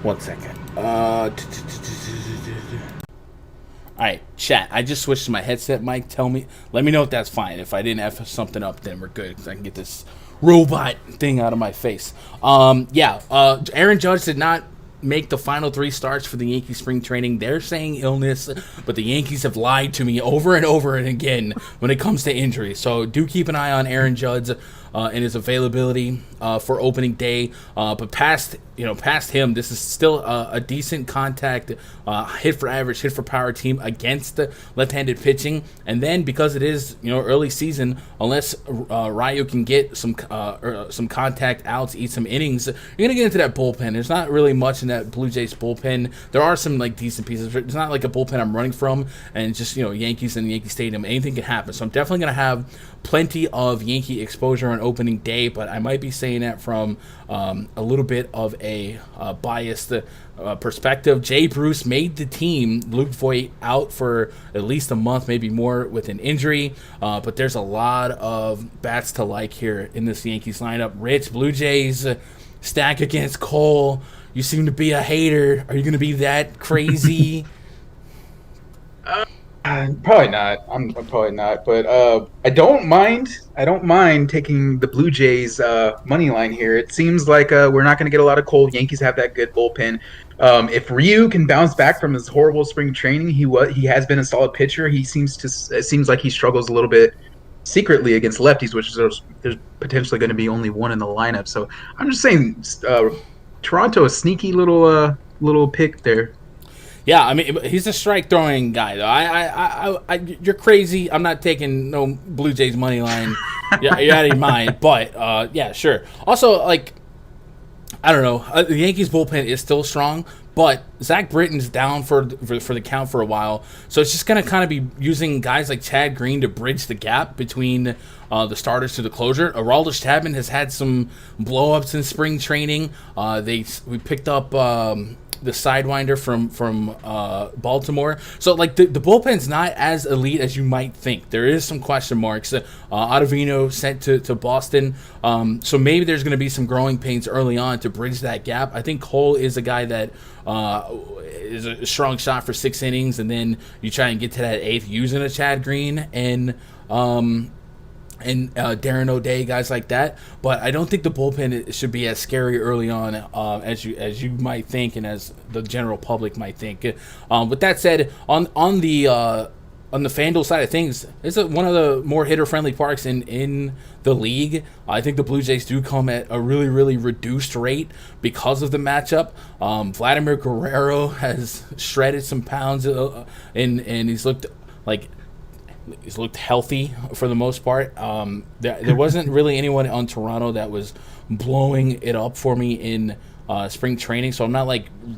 1 second. All right, chat. I just switched to my headset mic. Let me know if that's fine. If I didn't F something up, then we're good. 'Cause I can get this robot thing out of my face. Aaron Judge did not make the final 3 starts for the Yankees spring training. They're saying illness, but the Yankees have lied to me over and over and again when it comes to injuries. So do keep an eye on Aaron Judge and his availability for opening day. But past him, this is still a decent contact hit for average, hit for power team against the left-handed pitching. And then because it is early season, unless Ryu can get some contact outs, eat some innings, you're gonna get into that bullpen. There's not really much in that Blue Jays bullpen. There are some decent pieces. It's not like a bullpen I'm running from, and just Yankees and Yankee Stadium. Anything can happen. So I'm definitely gonna have plenty of Yankee exposure on opening day, but I might be saying that from a little bit of a biased perspective. Jay Bruce made the team. Luke Voigt out for at least a month, maybe more, with an injury. But there's a lot of bats to like here in this Yankees lineup. Rich, Blue Jays stack against Cole. You seem to be a hater. Are you going to be that crazy? Probably not. I'm probably not, but I don't mind. I don't mind taking the Blue Jays money line here. It seems like we're not going to get a lot of Cole. Yankees have that good bullpen. If Ryu can bounce back from his horrible spring training, he has been a solid pitcher. It seems like he struggles a little bit secretly against lefties, which there's potentially going to be only one in the lineup. So I'm just saying, Toronto, a sneaky little pick there. Yeah, I mean, he's a strike throwing guy, though. You're crazy. I'm not taking no Blue Jays money line. You're out of your mind. But yeah, sure. Also, I don't know. The Yankees bullpen is still strong, but Zach Britton's down for the count for a while, so it's just gonna kind of be using guys like Chad Green to bridge the gap between the starters to the closure. Aroldis Chapman has had some blow-ups in spring training. We picked up the Sidewinder from Baltimore. So the bullpen's not as elite as you might think. There is some question marks. Ottavino sent to Boston. So maybe there's going to be some growing pains early on to bridge that gap. I think Cole is a guy that is a strong shot for 6 innings, and then you try and get to that 8th using a Chad Green and Darren O'Day, guys like that. But I don't think the bullpen should be as scary early on as you might think, and as the general public might think. With that said, on the FanDuel side of things, it's one of the more hitter-friendly parks in the league. I think the Blue Jays do come at a really, really reduced rate because of the matchup. Vladimir Guerrero has shredded some pounds, and he's looked healthy for the most part. There wasn't really anyone on Toronto that was blowing it up for me in spring training, so I'm not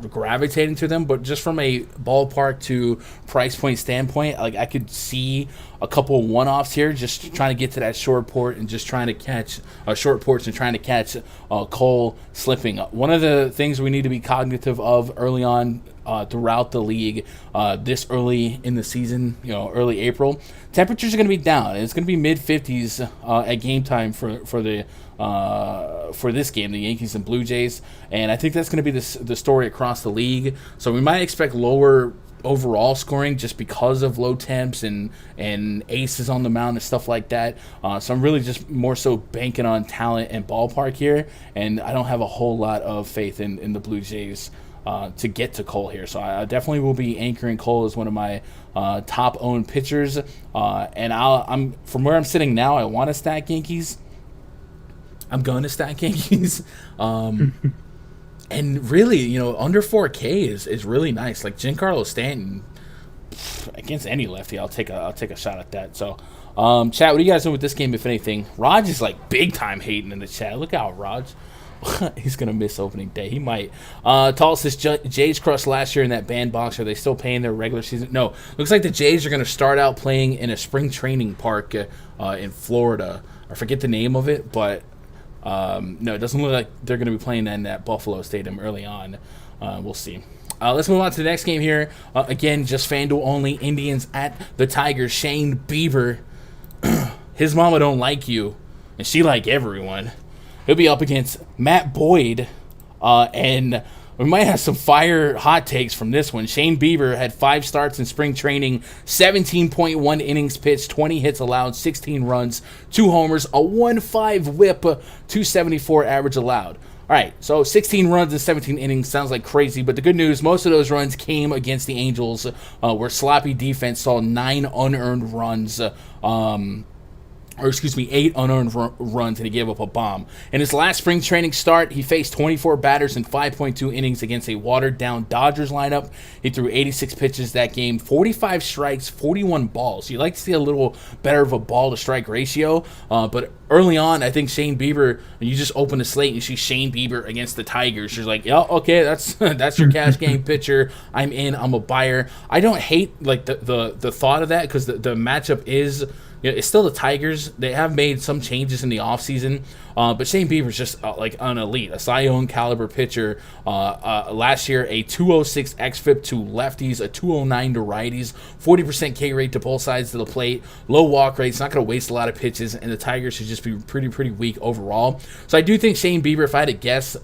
gravitating to them. But just from a ballpark to price point standpoint, I could see a couple of one-offs here, just trying to get to that short port and just trying to catch short ports and trying to catch Cole slipping. One of the things we need to be cognitive of early on throughout the league this early in the season, early April, temperatures are going to be down. It's going to be mid-50s at game time for this game, the Yankees and Blue Jays, and I think that's going to be the story across the league. So we might expect lower overall scoring just because of low temps and aces on the mound and stuff like that. So I'm really just more so banking on talent and ballpark here, and I don't have a whole lot of faith in the Blue Jays to get to Cole here. So I definitely will be anchoring Cole as one of my top owned pitchers. And I'm from where I'm sitting now, I want to stack Yankees. I'm going to stack Yankees. And really, under 4K is really nice. Like Giancarlo Stanton against any lefty, I'll take a shot at that. So, chat, what do you guys do with this game, if anything? Raj is big time hating in the chat. Look out, Raj. He's gonna miss opening day. He might. Tall says Jays crushed last year in that bandbox. Are they still paying their regular season? No. Looks like the Jays are gonna start out playing in a spring training park in Florida. I forget the name of it, but no, it doesn't look like they're gonna be playing in that Buffalo Stadium early on. We'll see. Let's move on to the next game here. Again, just FanDuel only. Indians at the Tigers. Shane Bieber. His mama don't like you, and she like everyone. He'll be up against Matt Boyd and we might have some fire hot takes from this one. Shane Bieber had 5 starts in spring training, 17.1 innings pitched, 20 hits allowed, 16 runs, 2 homers, a 1.5 whip, 274 average allowed. All right, so 16 runs in 17 innings sounds like crazy, but the good news, most of those runs came against the Angels, where sloppy defense saw 9 unearned runs, 8 unearned runs, and he gave up a bomb. In his last spring training start, he faced 24 batters in 5.2 innings against a watered-down Dodgers lineup. He threw 86 pitches that game, 45 strikes, 41 balls. You like to see a little better of a ball-to-strike ratio, but early on, I think Shane Bieber, when you just open the slate and you see Shane Bieber against the Tigers, you're like, yeah, okay, that's your cash game pitcher. I'm in. I'm a buyer. I don't hate like the thought of that because the matchup is... it's still the Tigers. They have made some changes in the offseason, but Shane Bieber's just like an elite, a Cy Young caliber pitcher. Last year, a 206 xFIP to lefties, a 209 to righties, 40% K rate to both sides of the plate, low walk rate. It's not going to waste a lot of pitches, and the Tigers should just be pretty weak overall. So I do think Shane Bieber, if I had to guess,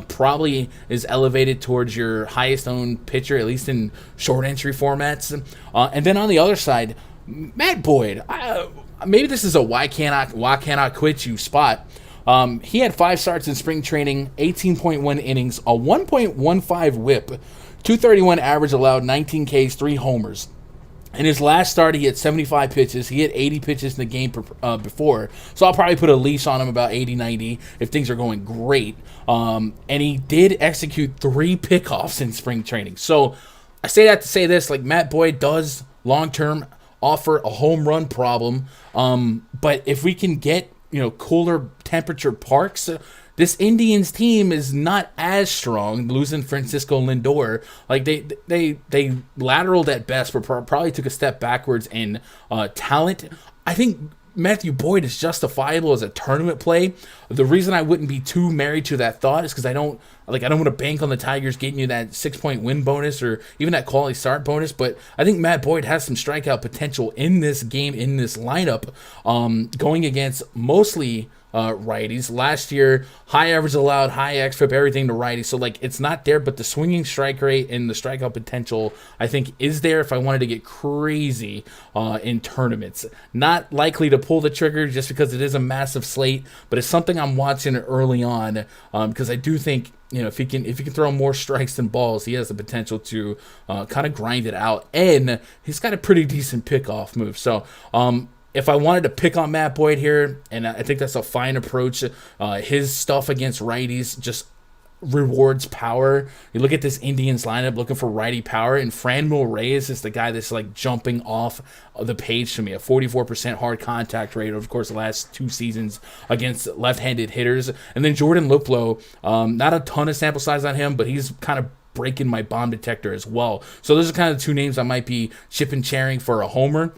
probably is elevated towards your highest owned pitcher, at least in short entry formats. And then on the other side, Matt Boyd, maybe this is a why can't I quit you spot. He had 5 starts in spring training, 18.1 innings, a 1.15 whip, 231 average allowed, 19 Ks, 3 homers. In his last start, he had 75 pitches. He had 80 pitches in the game before. So I'll probably put a leash on him about 80, 90 if things are going great. And he did execute 3 pickoffs in spring training. So I say that to say this, like Matt Boyd does long-term offer a home run problem. But if we can get, cooler temperature parks, this Indians team is not as strong, losing Francisco Lindor. Like they lateraled at best, but probably took a step backwards in talent. I think Matthew Boyd is justifiable as a tournament play. The reason I wouldn't be too married to that thought is because I don't want to bank on the Tigers getting you that 6-point win bonus or even that quality start bonus. But I think Matt Boyd has some strikeout potential in this game, in this lineup, going against mostly righties. Last year, high average allowed, high xFIP, everything to righties. So it's not there, but the swinging strike rate and the strikeout potential, I think, is there if I wanted to get crazy in tournaments. Not likely to pull the trigger just because it is a massive slate, but it's something I'm watching early on because I do think, if he can throw more strikes than balls, he has the potential to kind of grind it out, and he's got a pretty decent pickoff move. So if I wanted to pick on Matt Boyd here, and I think that's a fine approach, his stuff against righties just rewards power. You look at this Indians lineup looking for righty power, and Franmil Reyes is the guy that's jumping off the page to me. A 44% hard contact rate over, of course, the last 2 seasons against left-handed hitters. And then Jordan Luplow, not a ton of sample size on him, but he's kind of breaking my bomb detector as well. So those are kind of the 2 names I might be chip-and-chairing for a homer.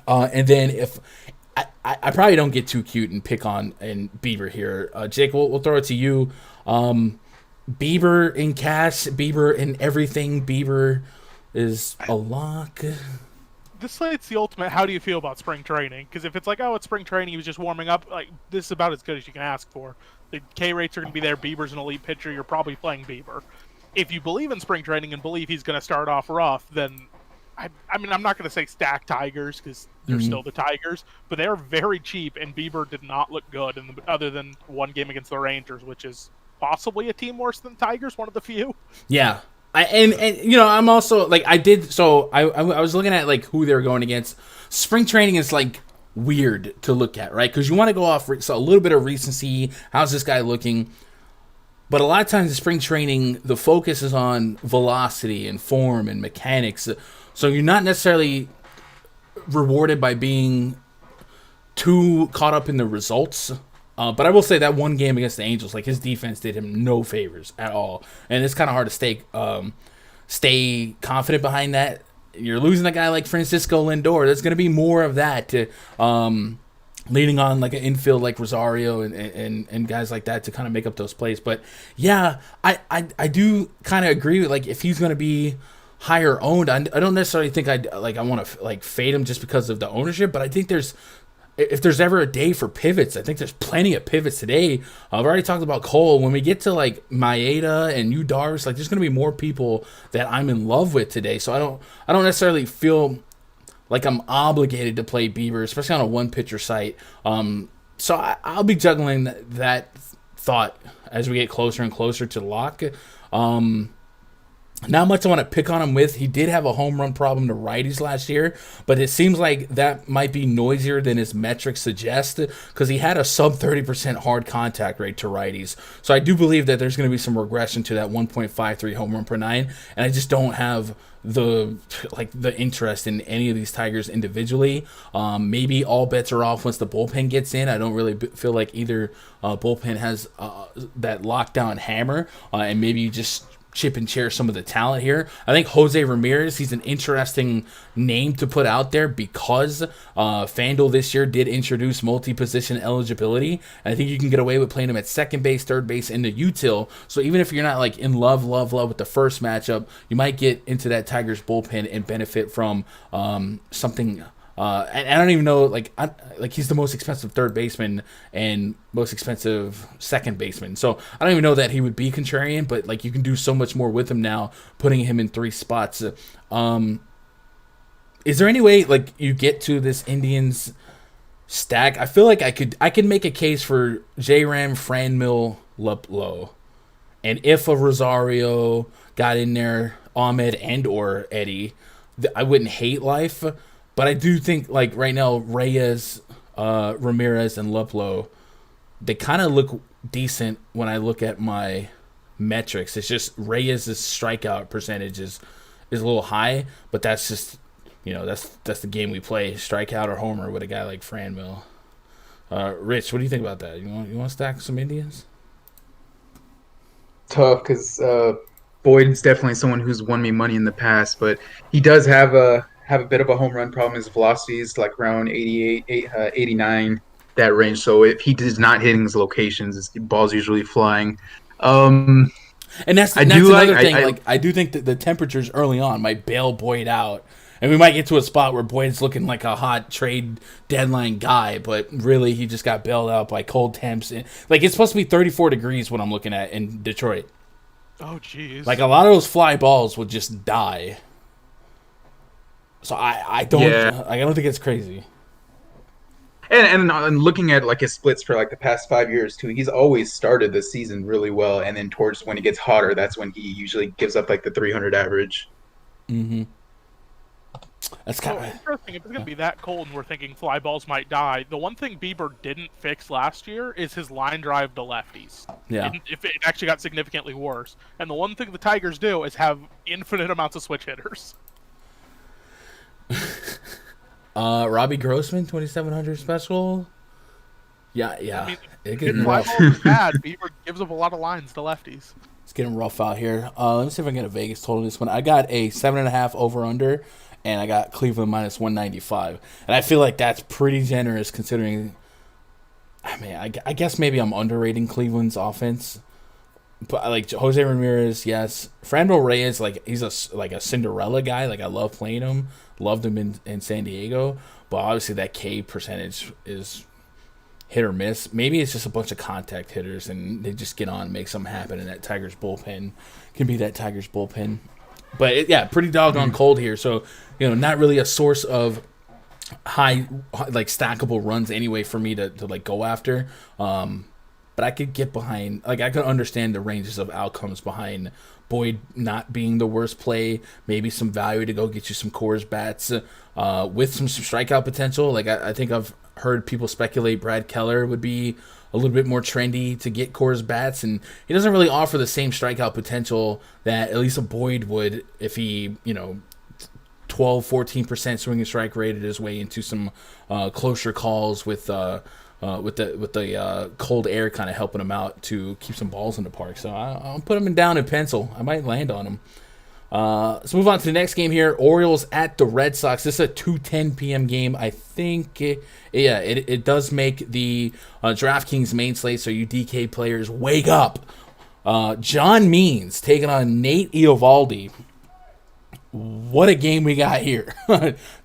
And then if I probably don't get too cute and pick on Bieber here. Jake, we'll throw it to you. Bieber in cash, Bieber in everything. Bieber is a lock. This slate's the ultimate. How do you feel about spring training? Because if it's it's spring training, he was just warming up. This is about as good as you can ask for. The K rates are going to be there. Bieber's an elite pitcher. You're probably playing Bieber. If you believe in spring training and believe he's going to start off rough, then I mean, I'm not going to say stack Tigers because they're still the Tigers, but they're very cheap, and Bieber did not look good other than one game against the Rangers, which is possibly a team worse than Tigers, one of the few. Yeah. I'm also I was looking at who they're going against. Spring training is weird to look at, right? Because you want to go off a little bit of recency. How's this guy looking? But a lot of times in spring training, the focus is on velocity and form and mechanics. So you're not necessarily rewarded by being too caught up in the results. But I will say that one game against the Angels, his defense did him no favors at all. And it's kind of hard to stay confident behind that. You're losing a guy like Francisco Lindor. There's going to be more of that leaning on an infield like Rosario and guys like that to kind of make up those plays. But yeah, I do kind of agree with if he's going to be higher owned, I don't necessarily think I want to fade him just because of the ownership, but I think there's if there's ever a day for pivots, I think there's plenty of pivots today. I've already talked about Cole. When we get to like Maeda and Yu Darvish, like there's going to be more people that I'm in love with today. So I don't necessarily feel like I'm obligated to play Bieber, especially on a one pitcher site. So I'll be juggling that thought as we get closer and closer to lock. Not much I want to pick on him with. He did have a home run problem to righties last year, but it seems like that might be noisier than his metrics suggest because he had a sub 30% hard contact rate to righties. So I do believe that there's going to be some regression to that 1.53 home run per nine, and I just don't have the interest in any of these Tigers individually. Maybe all bets are off once the bullpen gets in. I don't really feel like either bullpen has that lockdown hammer, and maybe you just chip and share some of the talent here. I think Jose Ramirez, he's an interesting name to put out there because FanDuel this year did introduce multi-position eligibility, and I think you can get away with playing him at second base, third base, and the util. So even if you're not like in love with the first matchup, you might get into that Tigers bullpen and benefit from something. And I don't even know, like he's the most expensive third baseman and most expensive second baseman. So I don't even know that he would be contrarian, but like you can do so much more with him now, putting him in three spots. Is there any way like you get to this Indians stack? I feel like I could make a case for J-Ram, Franmil, Luplow, and if a Rosario got in there, Ahmed and or Eddie, I wouldn't hate life. But I do think, like, right now, Reyes, Ramirez, and Luplow, they kind of look decent when I look at my metrics. It's just Reyes' strikeout percentage is a little high, but that's just, that's the game we play, strikeout or homer with a guy like Franmil. Rich, what do you think about that? You want to stack some Indians? Tough, because Boyd's definitely someone who's won me money in the past, but he does have a bit of a home run problem. His velocity is like around 88, 89, that range. So if he is not hitting his locations, his ball's usually flying. And that's another thing. I do think that the temperatures early on might bail Boyd out. And we might get to a spot where Boyd's looking like a hot trade deadline guy, but really he just got bailed out by cold temps. Like, it's supposed to be 34 degrees when I'm looking at in Detroit. Oh, jeez. Like, a lot of those fly balls would just die. So I don't think it's crazy. And looking at like his splits for like the past 5 years too, he's always started the season really well, and then towards when it gets hotter, that's when he usually gives up like the 300 average. Mm-hmm. That's kind of interesting. If it's going to be that cold and we're thinking fly balls might die, the one thing Bieber didn't fix last year is his line drive to lefties. Yeah. If it actually got significantly worse. And the one thing the Tigers do is have infinite amounts of switch hitters. Robbie Grossman, 2700 special. Yeah. I mean, it's getting fly rough. balls is bad. Bieber gives up a lot of lines to lefties. It's getting rough out here. Let me see if I can get a Vegas total this one. I got a 7.5 over under, and I got Cleveland minus 195. And I feel like that's pretty generous considering. I mean, I guess maybe I'm underrating Cleveland's offense. But like Jose Ramirez, yes. Franmil Reyes, like he's a Cinderella guy. Like I love playing him. Loved him in San Diego. But obviously that K percentage is hit or miss. Maybe it's just a bunch of contact hitters and they just get on and make something happen. And that Tigers bullpen can be that Tigers bullpen. But pretty doggone cold here. So not really a source of high like stackable runs anyway for me to like go after. But I could get behind, like I could understand the ranges of outcomes behind Boyd not being the worst play, maybe some value to go get you some Coors bats with some strikeout potential. Like I think I've heard people speculate Brad Keller would be a little bit more trendy to get Coors bats, and he doesn't really offer the same strikeout potential that at least a Boyd would if he, 12-14% swing and strike rated his way into some closer calls with the cold air kind of helping him out to keep some balls in the park. So I'll put him down in pencil. I might land on him. Let's move on to the next game here. Orioles at the Red Sox. This is a 2:10 p.m. game. I think, it does make the DraftKings main slate, so you DK players, wake up. John Means taking on Nate Eovaldi. what a game we got here.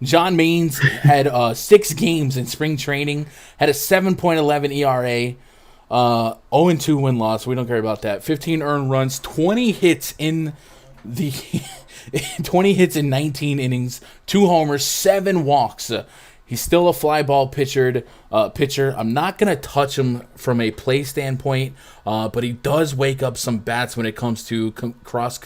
John Means had 6 games in spring training, had a 7.11 ERA, 0-2 win-loss. We don't care about that. 15 earned runs, 20 hits in the 20 hits in 19 innings, 2 homers, 7 walks. He's still a fly ball pitcher. I'm not going to touch him from a play standpoint, but he does wake up some bats when it comes to cross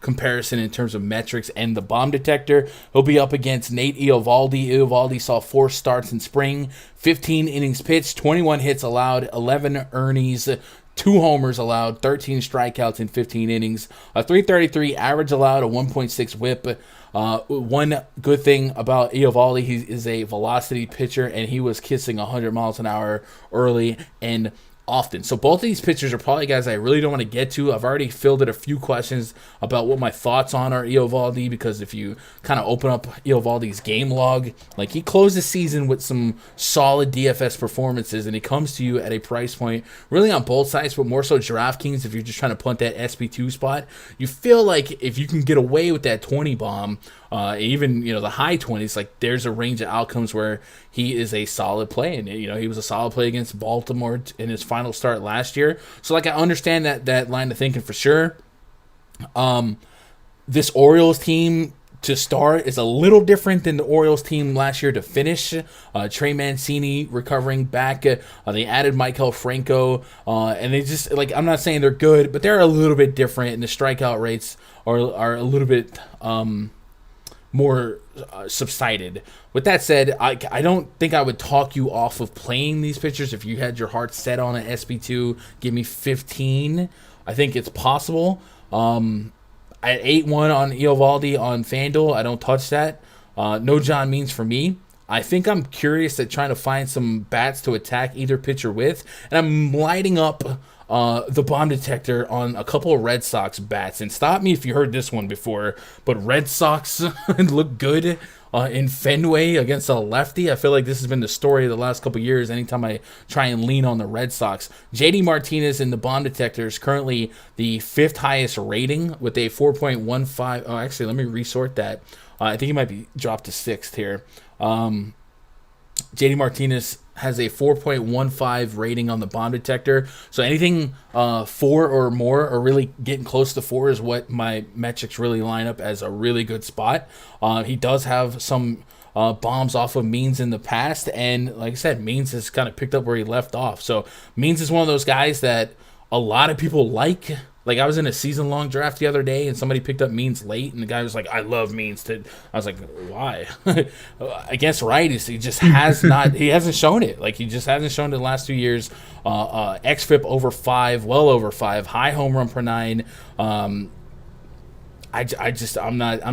comparison in terms of metrics and the bomb detector. He'll be up against Nate Eovaldi. Eovaldi saw 4 starts in spring, 15 innings pitched, 21 hits allowed, 11 earnies, 2 homers allowed, 13 strikeouts in 15 innings, a 333 average allowed, a 1.6 whip. One good thing about Eovaldi, he is a velocity pitcher, and he was kissing 100 miles an hour early and often. So both of these pitchers are probably guys I really don't want to get to. I've already fielded a few questions about what my thoughts on are Eovaldi, because if you kind of open up Eovaldi's game log, like, he closed the season with some solid DFS performances, and he comes to you at a price point really on both sides, but more so DraftKings. If you're just trying to punt that SP2 spot, you feel like if you can get away with that 20 bomb, even the high 20s, like, there's a range of outcomes where he is a solid play, and he was a solid play against Baltimore in his final start last year. So, like, I understand that line of thinking for sure. This Orioles team to start is a little different than the Orioles team last year to finish. Trey Mancini recovering back. They added Maikel Franco, and they just, like, I'm not saying they're good, but they're a little bit different, and the strikeout rates are a little bit more subsided. With that said, I don't think I would talk you off of playing these pitchers. If you had your heart set on an SB2, give me 15. I think it's possible. At 8-1 on Eovaldi on FanDuel, I don't touch that. No John Means for me. I think I'm curious at trying to find some bats to attack either pitcher with, and I'm lighting up the bomb detector on a couple of Red Sox bats. And stop me if you heard this one before, but Red Sox look good in Fenway against a lefty. I feel like this has been the story of the last couple of years anytime I try and lean on the Red Sox. JD Martinez in the bomb detector is currently the 5th highest rating with a 4.15. Oh, actually, let me resort that. I think he might be dropped to 6th here. JD Martinez has a 4.15 rating on the bomb detector. So anything 4 or more, or really getting close to 4, is what my metrics really line up as a really good spot. He does have some bombs off of Means in the past, and like I said, Means has kind of picked up where he left off. So Means is one of those guys that a lot of people like. Like, I was in a season-long draft the other day, and somebody picked up Means late, and the guy was like, I love Means. I was like, why? Against righties, he just has not – he hasn't shown it. Like, he just hasn't shown it the last 2 years. XFIP over 5, well over 5, high home run per 9. I'm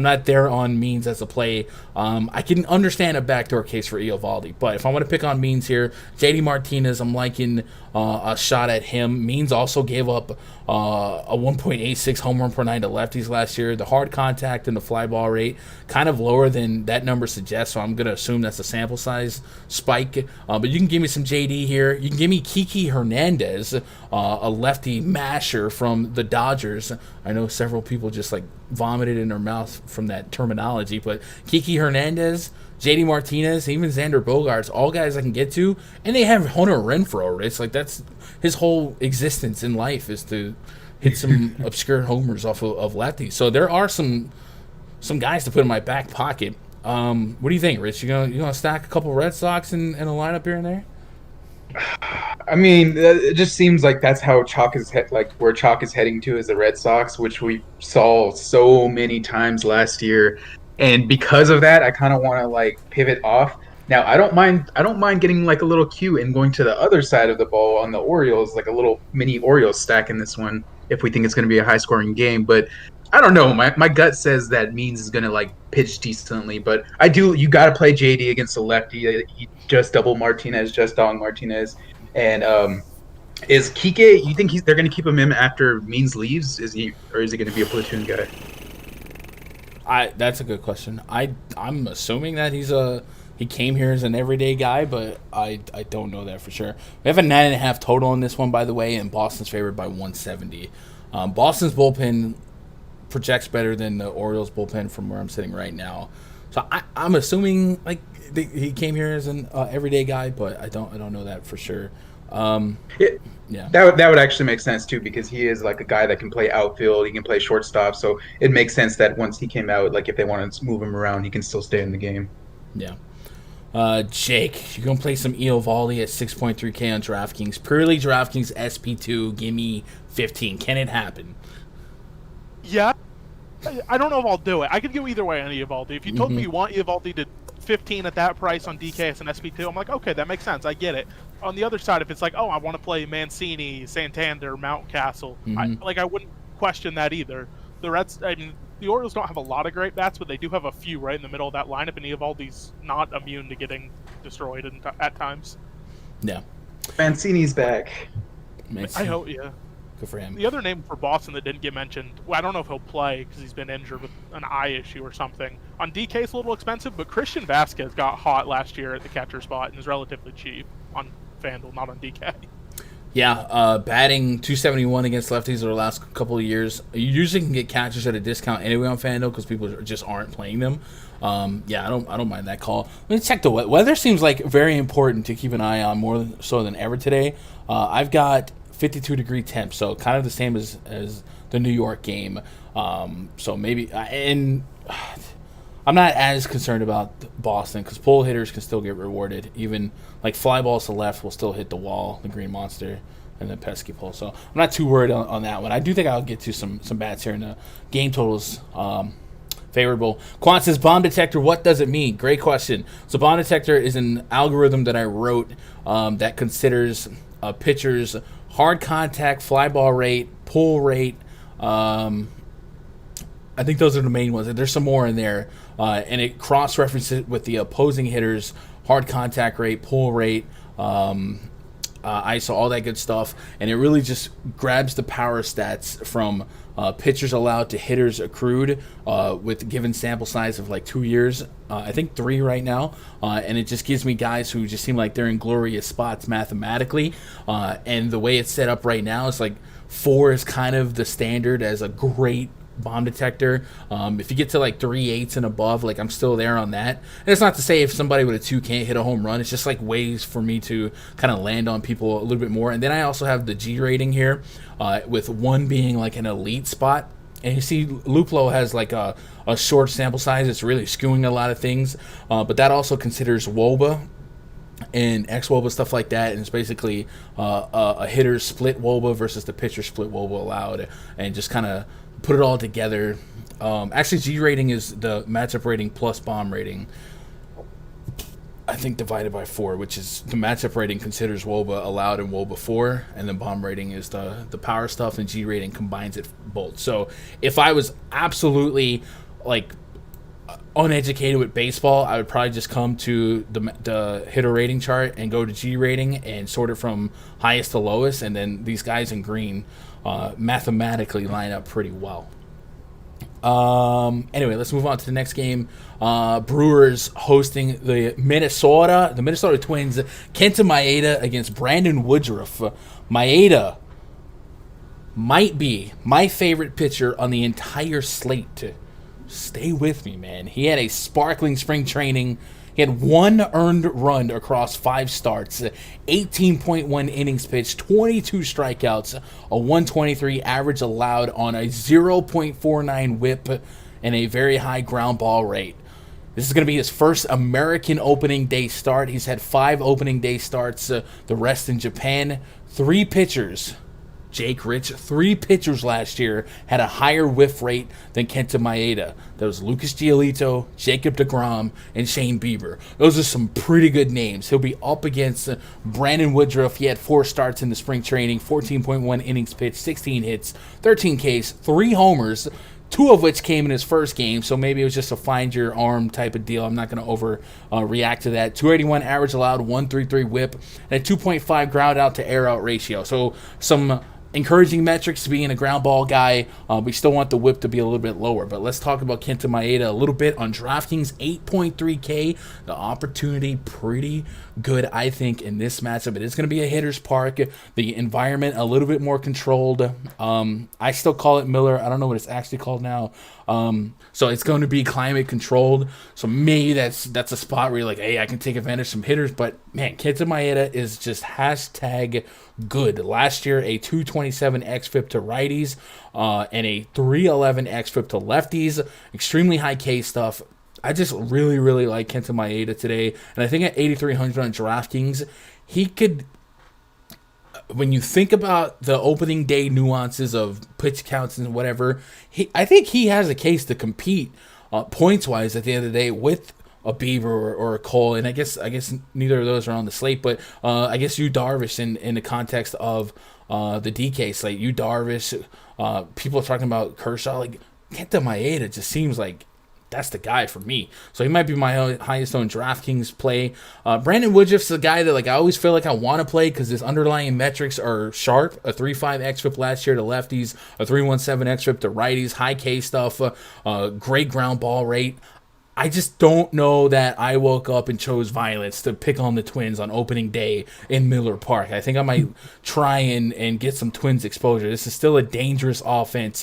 not there on Means as a play. I can understand a backdoor case for Eovaldi, but if I want to pick on Means here, JD Martinez, I'm liking a shot at him. Means also gave up a 1.86 home run per 9 to lefties last year. The hard contact and the fly ball rate kind of lower than that number suggests, so I'm going to assume that's a sample size spike. But you can give me some JD here. You can give me Kiki Hernandez, a lefty masher from the Dodgers. I know several people just like vomited in their mouth from that terminology, but Kiki Hernandez, JD Martinez, even Xander Bogaerts, all guys I can get to, and they have Hunter Renfroe. It's like that's his whole existence in life is to hit some obscure homers off of lefties. So there are some guys to put in my back pocket. What do you think, Rich? You gonna stack a couple Red Sox in a lineup here and there? I mean, it just seems like that's how Chalk is where Chalk is heading to is the Red Sox, which we saw so many times last year. And because of that, I kind of want to like pivot off. Now, I don't mind getting like a little cue and going to the other side of the ball on the Orioles, like a little mini Orioles stack in this one if we think it's going to be a high scoring game. But I don't know. My gut says that Means is going to like pitch decently, but you got to play JD against the lefty. He just doubled Martinez, just dong Martinez. And is Kike, you think they're going to keep him in after Means leaves? Is he going to be a platoon guy? That's a good question. I'm assuming that he came here as an everyday guy, but I don't know that for sure. We have a 9.5 total in this one, by the way, and Boston's favored by 170. Boston's bullpen projects better than the Orioles bullpen from where I'm sitting right now. So I'm assuming like he came here as an everyday guy, but I don't know that for sure. Yeah. That would actually make sense too, because he is like a guy that can play outfield, he can play shortstop, so it makes sense that once he came out, like if they wanted to move him around, he can still stay in the game. Yeah. Jake, you're gonna play some Eovaldi at 6.3K on DraftKings. Purely DraftKings SP2. Give me 15. Can it happen? Yeah. I don't know if I'll do it. I could go either way on Eovaldi. If you told me you want Eovaldi to 15 at that price on DKS and SP2, I'm like, okay, that makes sense. I get it. On the other side, if it's like, oh, I want to play Mancini, Santander, Mountcastle, I wouldn't question that either. The Reds, I mean, the Orioles don't have a lot of great bats, but they do have a few right in the middle of that lineup, and Eovaldi's not immune to getting destroyed at times. Yeah. Mancini's back. I hope, yeah. Good for him. The other name for Boston that didn't get mentioned, well, I don't know if he'll play because he's been injured with an eye issue or something. On DK, it's a little expensive, but Christian Vasquez got hot last year at the catcher spot and is relatively cheap on FanDuel, not on DK. Yeah, batting 271 against lefties over the last couple of years. You usually can get catchers at a discount anyway on FanDuel because people just aren't playing them. Yeah, I don't mind that call. Let me check the weather. Weather seems like very important to keep an eye on more so than ever today. I've got 52-degree temp, so kind of the same as the New York game. So maybe and I'm not as concerned about Boston because pull hitters can still get rewarded. Even like fly balls to left will still hit the wall, the green monster, and the pesky pull. So I'm not too worried on that one. I do think I'll get to some bats here in the game totals. Favorable. Quan says, bomb detector, what does it mean? Great question. So bomb detector is an algorithm that I wrote that considers a pitcher's hard contact, fly ball rate, pull rate. I think those are the main ones. There's some more in there. And it cross-references it with the opposing hitter's hard contact rate, pull rate, ISO, all that good stuff. And it really just grabs the power stats from pitchers allowed to hitters accrued with a given sample size of like 2 years. I think 3 right now. And it just gives me guys who just seem like they're in glorious spots mathematically. And the way it's set up right now is like 4 is kind of the standard as a great bomb detector. If you get to like 3/8 and above, like I'm still there on that. And it's not to say if somebody with a 2 can't hit a home run. It's just like ways for me to kind of land on people a little bit more. And then I also have the G rating here, with 1 being like an elite spot. And you see Luplo has like a short sample size. It's really skewing a lot of things. But that also considers WOBA and xWOBA, stuff like that, and it's basically a hitter's split WOBA versus the pitcher's split WOBA allowed, and just kind of put it all together. Actually, G rating is the matchup rating plus bomb rating, I think, divided by 4, which is the matchup rating considers WOBA allowed and WOBA 4, and then bomb rating is the power stuff, and G rating combines it both. So if I was absolutely like uneducated with baseball, I would probably just come to the hitter rating chart and go to G rating and sort it from highest to lowest, and then these guys in green mathematically line up pretty well. Anyway, let's move on to the next game. Brewers hosting the Minnesota Twins. Kenta Maeda against Brandon Woodruff. Maeda might be my favorite pitcher on the entire slate. Stay with me, man. He had a sparkling spring training. He had 1 earned run across 5 starts, 18.1 innings pitched, 22 strikeouts, a 123 average allowed on a 0.49 whip, and a very high ground ball rate. This is going to be his first American opening day start. He's had 5 opening day starts, the rest in Japan. 3 pitchers. Jake Rich, 3 pitchers last year had a higher whiff rate than Kenta Maeda. That was Lucas Giolito, Jacob deGrom, and Shane Bieber. Those are some pretty good names. He'll be up against Brandon Woodruff. He had 4 starts in the spring training, 14.1 innings pitched, 16 hits, 13 Ks, 3 homers, 2 of which came in his first game, so maybe it was just a find your arm type of deal. I'm not going to react to that. 281 average allowed, 133 whip, and a 2.5 ground out to air out ratio. So some encouraging metrics to being a ground ball guy. We still want the whip to be a little bit lower. But let's talk about Kenta Maeda a little bit on DraftKings. 8.3K. The opportunity pretty good, I think, in this matchup. It is going to be a hitter's park. The environment a little bit more controlled. I still call it Miller. I don't know what it's actually called now. So it's going to be climate controlled. So maybe that's a spot where you're like, hey, I can take advantage of some hitters. But man, Kenta Maeda is just hashtag good. Last year, a 227 xFIP to righties and a 311 xFIP to lefties. Extremely high K stuff. I just really, really like Kenta Maeda today. And I think at 8,300 on DraftKings, he could, when you think about the opening day nuances of pitch counts and whatever, I think he has a case to compete points-wise at the end of the day with a Bieber or a Cole. And I guess neither of those are on the slate, but I guess Yu Darvish in the context of the DK slate. Yu Darvish, people are talking about Kershaw. Like, Kenta Maeda just seems like that's the guy for me. So he might be my highest owned DraftKings play. Brandon Woodruff's the guy that I always feel like I want to play because his underlying metrics are sharp. A 3.5 xFIP last year to lefties, a 3.17 xFIP to righties, high K stuff, great ground ball rate. I just don't know that I woke up and chose violence to pick on the Twins on opening day in Miller Park. I think I might try and get some Twins exposure. This is still a dangerous offense.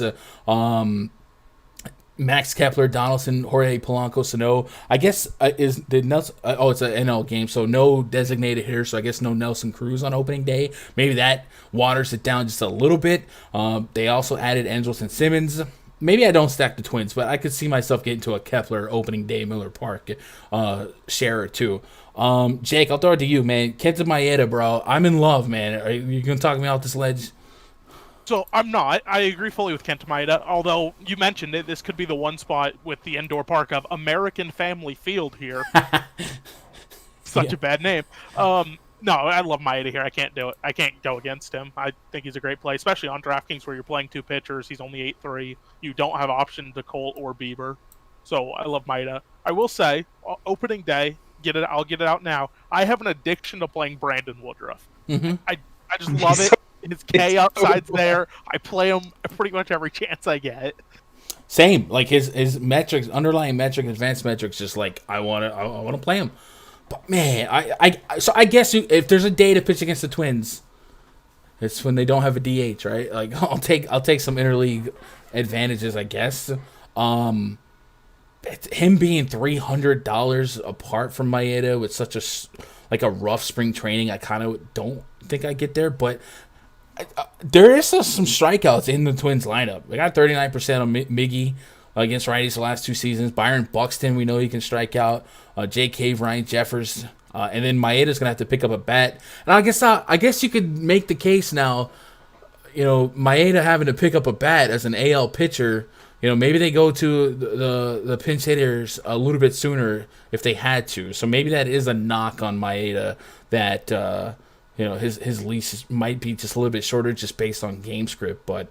Max Kepler, Donaldson, Jorge Polanco, Sano. I guess did Nelson? It's an NL game, so no designated hitter. So I guess no Nelson Cruz on opening day. Maybe that waters it down just a little bit. They also added Andrelton Simmons. Maybe I don't stack the Twins, but I could see myself getting to a Kepler opening day Miller Park share or two. Jake, I'll throw it to you, man. Kenta Maeda, bro. I'm in love, man. Are you gonna talk me off this ledge? So I'm not. I agree fully with Kenta Maeda, although you mentioned it. This could be the one spot with the indoor park of American Family Field here. Such a bad name. No, I love Maeda here. I can't do it. I can't go against him. I think he's a great play, especially on DraftKings where you're playing two pitchers. He's only 8.3. You don't have option to Cole or Bieber. So I love Maeda. I will say, opening day, I'll get it out now. I have an addiction to playing Brandon Woodruff. Mm-hmm. I just love it. His K upside's there. I play him pretty much every chance I get. Same. Like his metrics, underlying metric, advanced metrics, just like I want to play him. But man, I guess if there's a day to pitch against the Twins, it's when they don't have a DH, right? Like I'll take some interleague advantages, I guess. Him being $300 apart from Maeda with such a rough spring training, I kind of don't think I get there, but. There is some strikeouts in the Twins lineup. They got 39% on Miggy against righties the last two seasons. Byron Buxton, we know he can strike out. Jake Cave, Ryan Jeffers, and then Maeda's gonna have to pick up a bat. And I guess you could make the case now. You know, Maeda having to pick up a bat as an AL pitcher. You know, maybe they go to the pinch hitters a little bit sooner if they had to. So maybe that is a knock on Maeda that. You know, his leash might be just a little bit shorter just based on game script, but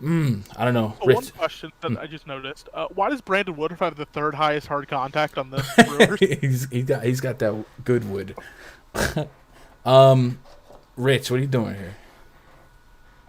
I don't know. One question that I just noticed: why does Brandon Woodruff have the third highest hard contact on the Brewers? he's got that good wood. Rich, what are you doing here?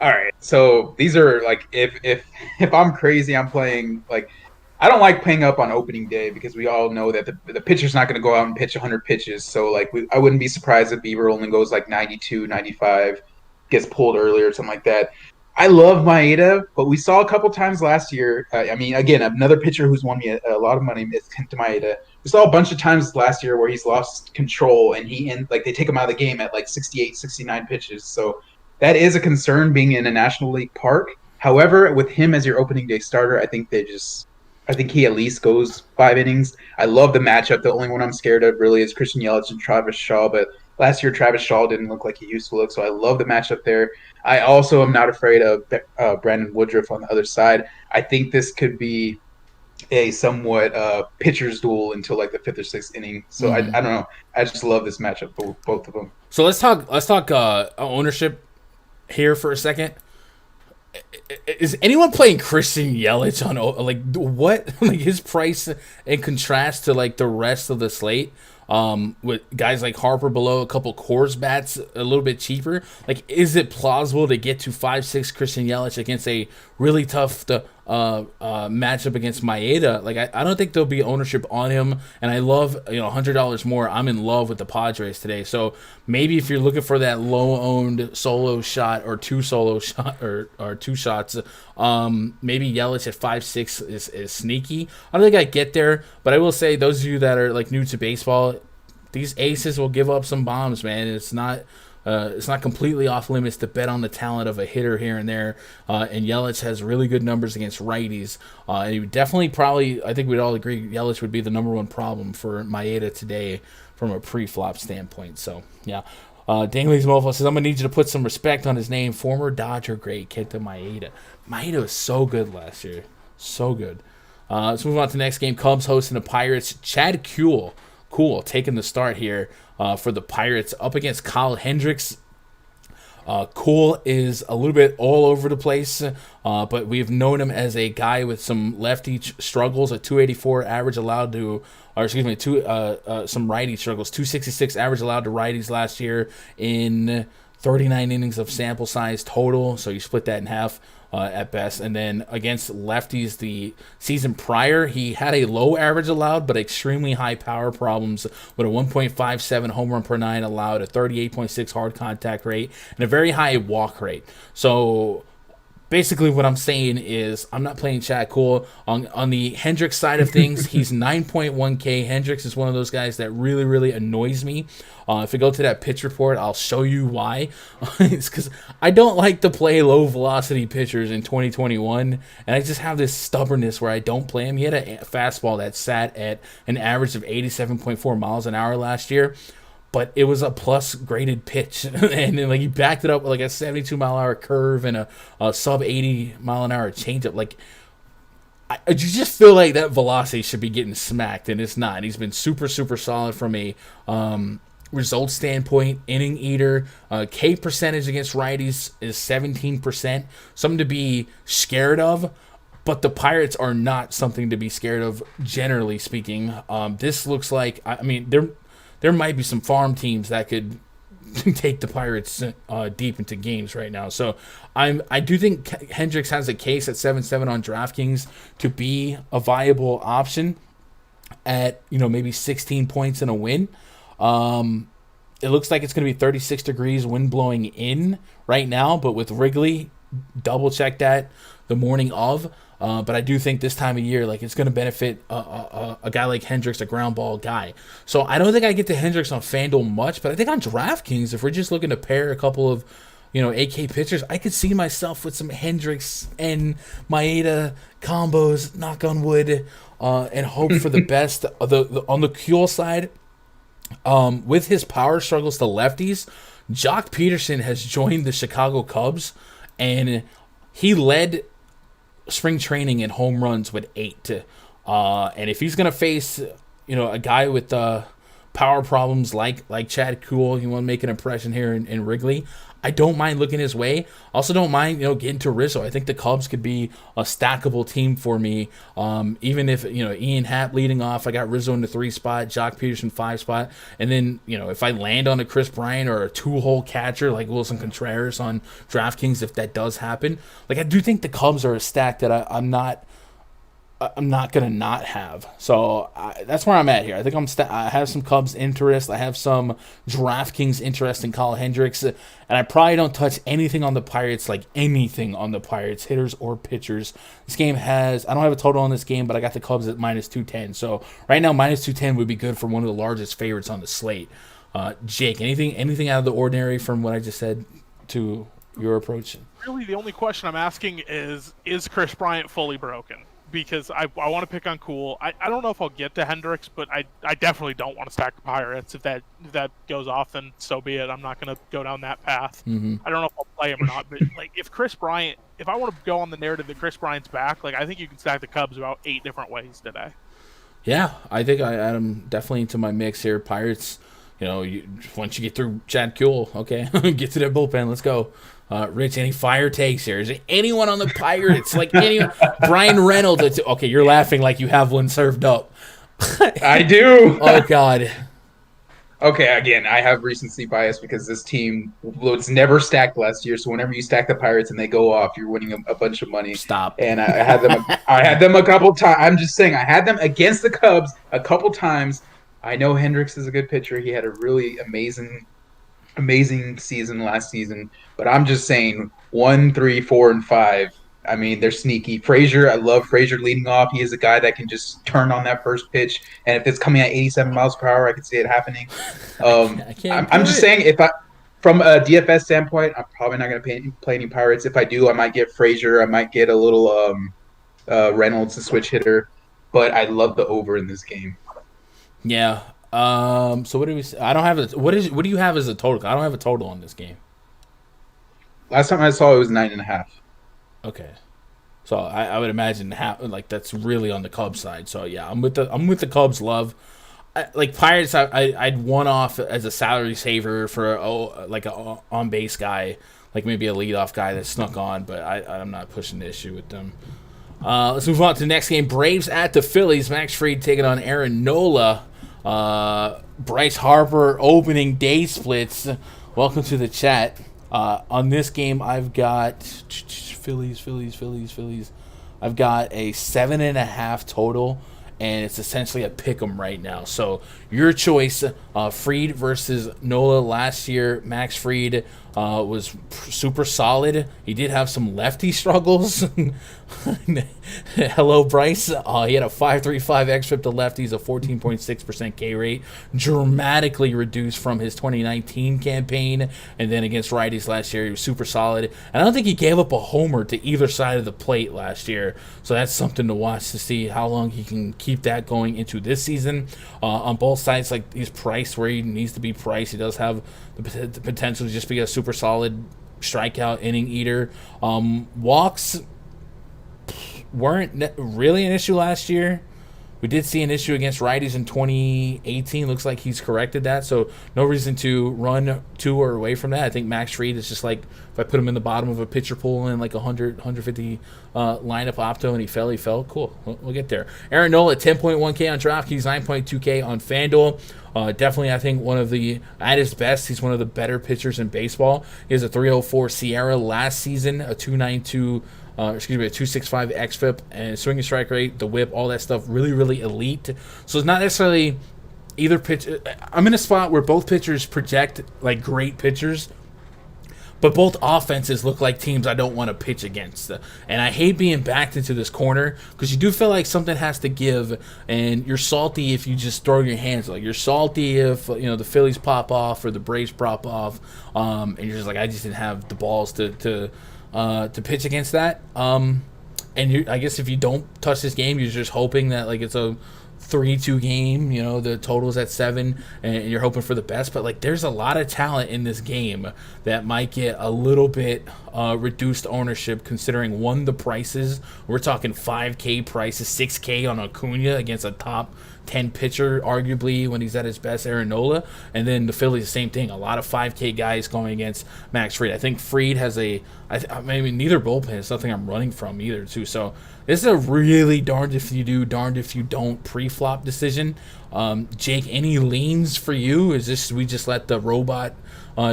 All right, so these are like if I'm crazy, I'm playing like. I don't like playing up on opening day because we all know that the pitcher's not going to go out and pitch 100 pitches. So, like, I wouldn't be surprised if Bieber only goes like 92, 95, gets pulled earlier or something like that. I love Maeda, but we saw a couple times last year. I mean, again, another pitcher who's won me a lot of money is Kenta Maeda. We saw a bunch of times last year where he's lost control and they take him out of the game at like 68, 69 pitches. So that is a concern being in a National League park. However, with him as your opening day starter, I think he at least goes 5 innings. I love the matchup. The only one I'm scared of really is Christian Yelich and Travis Shaw, but last year Travis Shaw didn't look like he used to look, so I love the matchup there. I also am not afraid of Brandon Woodruff on the other side. I think this could be a somewhat pitcher's duel until like the 5th or 6th inning. So I don't know. I just love this matchup, both of them. So let's talk ownership here for a second. Is anyone playing Christian Yelich on like what like his price in contrast to like the rest of the slate? with guys like Harper below, a couple Coors bats a little bit cheaper. Like, is it plausible to get to 5-6 Christian Yelich against a really tough matchup against Maeda? Like, I don't think there'll be ownership on him, and I love, $100 more. I'm in love with the Padres today. So maybe if you're looking for that low-owned solo shot or two solo shot or two shots, maybe Yelich at 5-6 is sneaky. I don't think I get there, but I will say those of you that are like new to baseball, these aces will give up some bombs, man. It's not completely off limits to bet on the talent of a hitter here and there. And Yelich has really good numbers against righties. And he would definitely I think we'd all agree, Yelich would be the number one problem for Maeda today from a pre-flop standpoint. So, yeah. Dangley's Mofo says, I'm going to need you to put some respect on his name. Former Dodger great Kenta Maeda. Maeda was so good last year. So good. Let's move on to the next game. Cubs hosting the Pirates. Chad Kuhl taking the start here for the Pirates up against Kyle Hendricks. Kuhl is a little bit all over the place, but we've known him as a guy with some lefty struggles, a 284 average allowed to, some righty struggles, 266 average allowed to righties last year in 39 innings of sample size total, so you split that in half. At best. And then against lefties the season prior, he had a low average allowed but extremely high power problems with a 1.57 home run per nine allowed, a 38.6 hard contact rate, and a very high walk rate. So basically what I'm saying is I'm not playing Chad Kuhl. On the Hendricks side of things, he's 9.1K. Hendricks is one of those guys that really, really annoys me. If we go to that pitch report, I'll show you why. It's because I don't like to play low-velocity pitchers in 2021, and I just have this stubbornness where I don't play him. He had a fastball that sat at an average of 87.4 miles an hour last year, but it was a plus graded pitch, and then he backed it up with a 72-mile-an-hour curve and a sub 80-mile-an-hour changeup. You just feel like that velocity should be getting smacked, and it's not. He's been super, super solid from a result standpoint, inning eater. K percentage against righties is 17%, something to be scared of. But the Pirates are not something to be scared of, generally speaking. This looks like, there might be some farm teams that could take the Pirates deep into games right now. So I do think Hendricks has a case at 7-7 on DraftKings to be a viable option at maybe 16 points and a win. It looks like it's going to be 36 degrees, wind blowing in right now, but with Wrigley, double check that the morning of. But I do think this time of year, it's going to benefit a guy like Hendricks, a ground ball guy. So I don't think I get to Hendricks on FanDuel much, but I think on DraftKings, if we're just looking to pair a couple of, AK pitchers, I could see myself with some Hendricks and Maeda combos, knock on wood, and hope for the best. On the Kuhl side, with his power struggles to lefties, Jock Peterson has joined the Chicago Cubs, and he led spring training in home runs with 8. And if he's going to face, a guy with power problems like Chad Kuhl, you want to make an impression here in Wrigley, I don't mind looking his way. Also don't mind, getting to Rizzo. I think the Cubs could be a stackable team for me. Even if, Ian Happ leading off, I got Rizzo in the 3 spot, Jock Peterson 5 spot. And then, if I land on a Chris Bryant or a 2-hole catcher like Wilson Contreras on DraftKings, if that does happen, I do think the Cubs are a stack that I'm not going to not have. So that's where I'm at here. I think I have some Cubs interest. I have some DraftKings interest in Kyle Hendricks. And I probably don't touch anything on the Pirates, hitters or pitchers. This game I don't have a total on this game, but I got the Cubs at minus 210. So right now, minus 210 would be good for one of the largest favorites on the slate. Jake, anything out of the ordinary from what I just said to your approach? Really, the only question I'm asking is Chris Bryant fully broken? Because I want to pick on Kuhl. I don't know if I'll get to Hendricks, but I definitely don't want to stack the Pirates. If that goes off, then so be it. I'm not going to go down that path. Mm-hmm. I don't know if I'll play him or not, but if I want to go on the narrative that Chris Bryant's back, I think you can stack the Cubs about 8 different ways today. Yeah, I think I add him definitely into my mix here. Pirates, once you get through Chad Kuhl, okay, get to their bullpen. Let's go. Rich, any fire takes here? Is there anyone on the Pirates? Anyone? Brian Reynolds. Okay, you're laughing like you have one served up. I do. Oh, God. Okay, again, I have recency bias because this team was never stacked last year. So whenever you stack the Pirates and they go off, you're winning a bunch of money. Stop. And I had them. I had them a couple times. I'm just saying, I had them against the Cubs a couple times. I know Hendricks is a good pitcher. He had a really amazing season last season. But I'm just saying, 1, 3, 4, and 5. I mean, they're sneaky. Frazier, I love Frazier leading off. He is a guy that can just turn on that first pitch, and if it's coming at 87 miles per hour, I could see it happening. I can't I'm do just it. saying, if I, from a DFS standpoint, I'm probably not going to play any Pirates. If I do, I might get Frazier. I might get a little Reynolds, a switch hitter. But I love the over in this game. Yeah. So what do we? I don't have a. What do you have as a total? I don't have a total on this game. Last time I saw it was 9.5. Okay. So I would imagine like that's really on the Cubs side. So yeah, I'm with the Cubs. Love. Like Pirates, I'd one off as a salary saver for like a on base guy, like maybe a leadoff guy that snuck on, but I'm not pushing the issue with them. Let's move on to the next game. Braves at the Phillies. Max Fried taking on Aaron Nola. Bryce Harper opening day splits. Welcome to the chat. On this game, I've got Phillies. I've got a 7.5 total, and it's essentially a pick 'em right now. So your choice, Fried versus Nola last year. Max Fried was super solid. He did have some lefty struggles. Hello, Bryce. He had a 5.35 xFIP to lefties, a 14.6% K rate, dramatically reduced from his 2019 campaign. And then against righties last year, he was super solid. And I don't think he gave up a homer to either side of the plate last year. So that's something to watch to see how long he can keep that going into this season. On both sides, like he's priced where he needs to be priced. He does have the potential to just be a super solid strikeout inning eater. Walks weren't really an issue last year. We did see an issue against righties in 2018. Looks like he's corrected that, so no reason to run to or away from that. I think Max Fried is just like if I put him in the bottom of a pitcher pool in like 150 lineup opto and he fell. Cool, we'll get there. Aaron Nola at 10.1K on DraftKings, 9.2K on FanDuel. Definitely, I think at his best, he's one of the better pitchers in baseball. He has a 304 Sierra last season, a 292. A 265 xFIP, and swinging strike rate, the whip, all that stuff, really, really elite. So it's not necessarily either pitch. I'm in a spot where both pitchers project like great pitchers, but both offenses look like teams I don't want to pitch against. And I hate being backed into this corner because you do feel like something has to give, and you're salty if you just throw your hands. Like you're salty if the Phillies pop off or the Braves pop off, and you're just like, I just didn't have the balls to pitch against that. And I guess if you don't touch this game, you're just hoping that like it's a 3-2 game, the total's at 7, and you're hoping for the best. But like there's a lot of talent in this game that might get a little bit reduced ownership considering the prices. We're talking 5K prices, 6K on Acuna against a top 10 pitcher, arguably, when he's at his best, Aaron Nola. And then the Phillies, the same thing. A lot of 5K guys going against Max Fried. I think Fried has neither bullpen is something I'm running from either, too. So this is a really darned if you do, darned if you don't pre-flop decision. Jake, any leans for you? Is this we just let the robot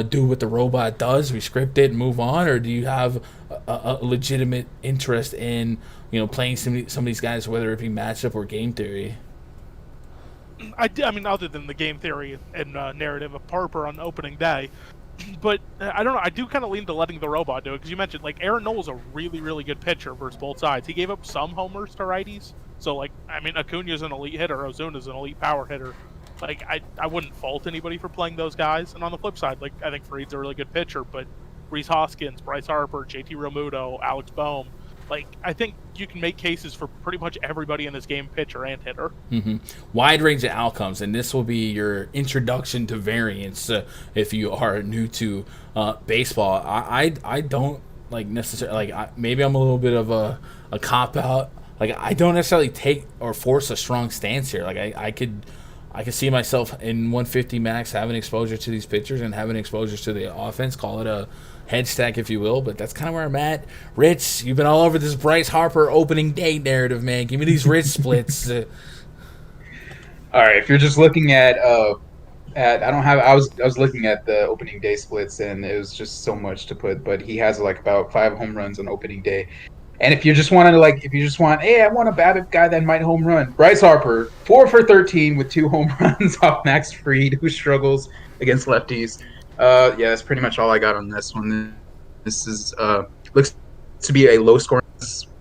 do what the robot does? We script it and move on? Or do you have a legitimate interest in playing some of these guys, whether it be matchup or game theory? I mean, other than the game theory and narrative of Harper on opening day, but I don't know. I do kind of lean to letting the robot do it because you mentioned like Aaron Nola's a really, really good pitcher versus both sides. He gave up some homers to righties, so like I mean, Acuna's an elite hitter, Ozuna's an elite power hitter. Like I wouldn't fault anybody for playing those guys. And on the flip side, like I think Fried's a really good pitcher, but Rhys Hoskins, Bryce Harper, JT Realmuto, Alex Bohm. Like, I think you can make cases for pretty much everybody in this game, pitcher and hitter. Mm-hmm. Wide range of outcomes, and this will be your introduction to variance if you are new to baseball. I don't like necessarily maybe I'm a little bit of a cop out. Like I don't necessarily take or force a strong stance here. Like I could see myself in 150 max having exposure to these pitchers and having exposure to the offense. Call it a head stack, if you will, but that's kind of where I'm at. Rich, you've been all over this Bryce Harper opening day narrative, man. Give me these Rich splits. All right, if you're just looking at at I don't have I was looking at the opening day splits and it was just so much to put, but he has like about 5 home runs on opening day. And if you just wanted to if you just want, hey, I want a BABIP guy that might home run. Bryce Harper, 4 for 13 with 2 home runs off Max Fried, who struggles against lefties. Yeah, that's pretty much all I got on this one. This is looks to be a low scoring.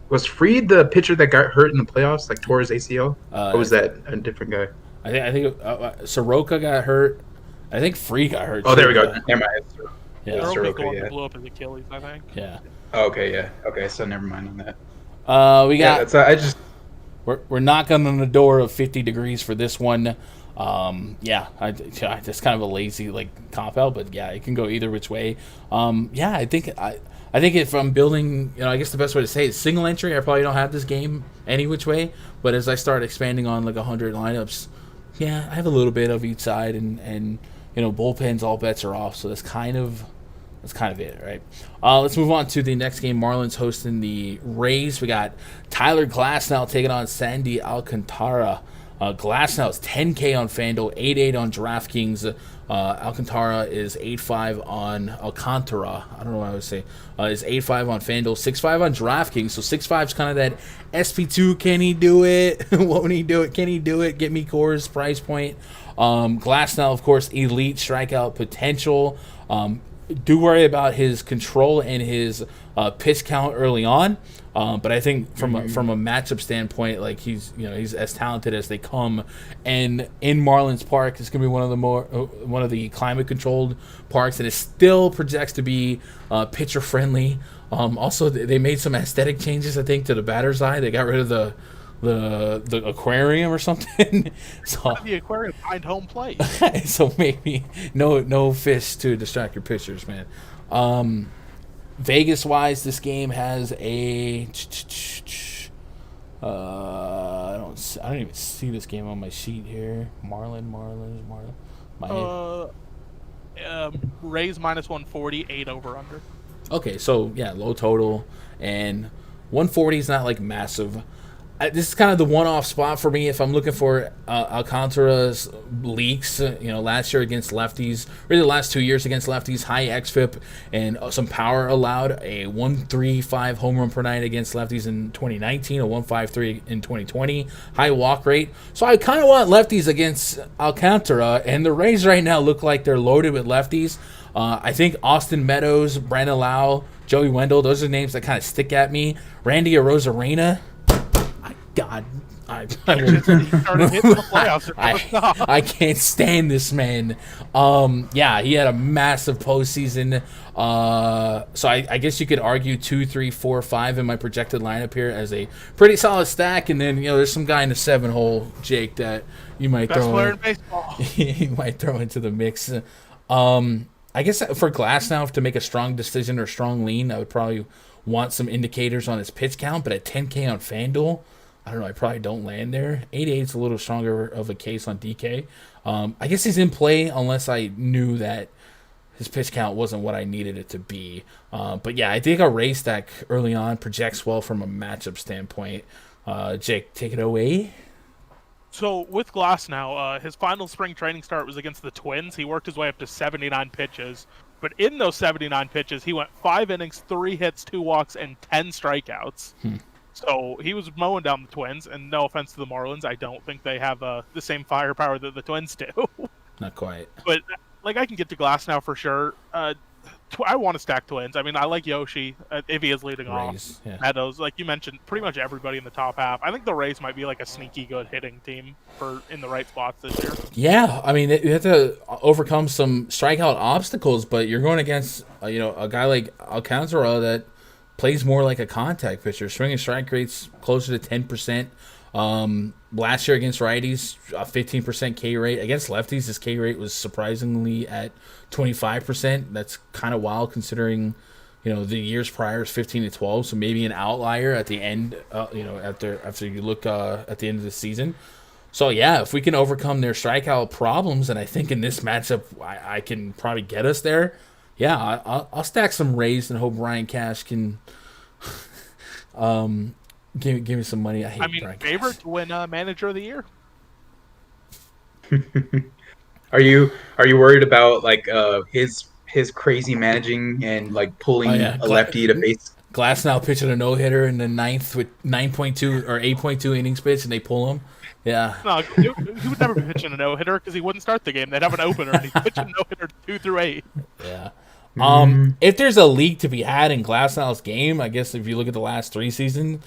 Was Fried the pitcher that got hurt in the playoffs, like tore his ACL, or was that a different guy? I think Soroka got hurt. I think Free got hurt. Oh, too, there we go. Never mind. Yeah. Soroka yeah. blew up his Achilles, I think. Yeah. Oh, okay, yeah. Okay, so never mind on that. We got. I just We're knocking on the door of 50 degrees for this one. It's kind of a lazy cop out, but yeah, it can go either which way. I think if I'm building, I guess the best way to say it is single entry. I probably don't have this game any which way, but as I start expanding on 100 lineups, yeah, I have a little bit of each side, and bullpens, all bets are off. So that's kind of it, right? Let's move on to the next game. Marlins hosting the Rays. We got Tyler Glasnow taking on Sandy Alcantara. Glasnow is 10K on FanDuel, 8.8 on DraftKings. Alcantara is 8.5 on Alcantara. I don't know what I would say. Is 8.5 on FanDuel, 6.5 on DraftKings. So 6.5 is kind of that SP2. Can he do it? Won't he do it? Can he do it? Get me Coors price point. Glasnow, of course, elite strikeout potential. Do worry about his control and his pitch count early on, but I think from a matchup standpoint, he's as talented as they come, and in Marlins Park, it's gonna be one of the climate controlled parks, and it still projects to be pitcher friendly. Also, they made some aesthetic changes, I think, to the batter's eye. They got rid of the aquarium or something. So the aquarium behind home plate. So maybe no fish to distract your pitchers, man. Vegas wise, this game has a I don't even see this game on my sheet here. Marlins. Rays minus 140, 8 over under. Okay, so yeah, low total, and 140 is not massive. This is kind of the one-off spot for me if I'm looking for Alcantara's leaks. Last year against lefties, really the last 2 years against lefties, high xFIP and some power allowed. A 1.35 home run per night against lefties in 2019, a 1.53 in 2020, high walk rate. So I kind of want lefties against Alcantara, and the Rays right now look like they're loaded with lefties. I think Austin Meadows, Brandon Lau, Joey Wendell, those are names that kind of stick at me. Randy Arozarena. God, I can't stand this man. He had a massive postseason. So I guess you could argue 2, 3, 4, 5 in my projected lineup here as a pretty solid stack. And then there's some guy in the 7-hole, Jake, that you might Best player in baseball. You might throw into the mix. I guess for Glasnow to make a strong decision or strong lean, I would probably want some indicators on his pitch count. But at 10K on FanDuel, I don't know. I probably don't land there. 8.8 is a little stronger of a case on DK. I guess he's in play unless I knew that his pitch count wasn't what I needed it to be. But yeah, I think a Ray stack early on projects well from a matchup standpoint. Jake, take it away. So with Glasnow, his final spring training start was against the Twins. He worked his way up to 79 pitches. But in those 79 pitches, he went 5 innings, 3 hits, 2 walks, and 10 strikeouts. So he was mowing down the Twins, and no offense to the Marlins, I don't think they have the same firepower that the Twins do. Not quite. But I can get to Glasnow for sure. I want to stack Twins. I mean, I like Yoshi if he is leading Rays, off. yeah. Meadows, like you mentioned, pretty much everybody in the top half. I think the Rays might be a sneaky good hitting team in the right spots this year. Yeah, I mean, you have to overcome some strikeout obstacles, but you're going against a guy like Alcantara that plays more like a contact pitcher. Swing and strike rate's closer to 10%. Last year against righties, a 15% K rate. Against lefties, his K rate was surprisingly at 25%. That's kind of wild considering, the years prior is 15 to 12. So maybe an outlier at the end, after you look at the end of the season. So yeah, if we can overcome their strikeout problems, and I think in this matchup I can probably get us there. Yeah, I'll stack some Rays and hope Ryan Cash can give me some money. I hate Ryan favorite Cash. to win Manager of the Year. Are you worried about like his crazy managing and like Oh pulling yeah, a lefty to face? Glass now pitching a no hitter in the ninth with 9.2 or 8.2 innings pitched, and they pull him. Yeah, No, he would never be pitching a no hitter because he wouldn't start the game. They'd have an opener, and he's pitching no hitter 2 through 8. yeah. Mm, If there's a league to be had in Glasnow's game, I guess if you look at the last 3 seasons,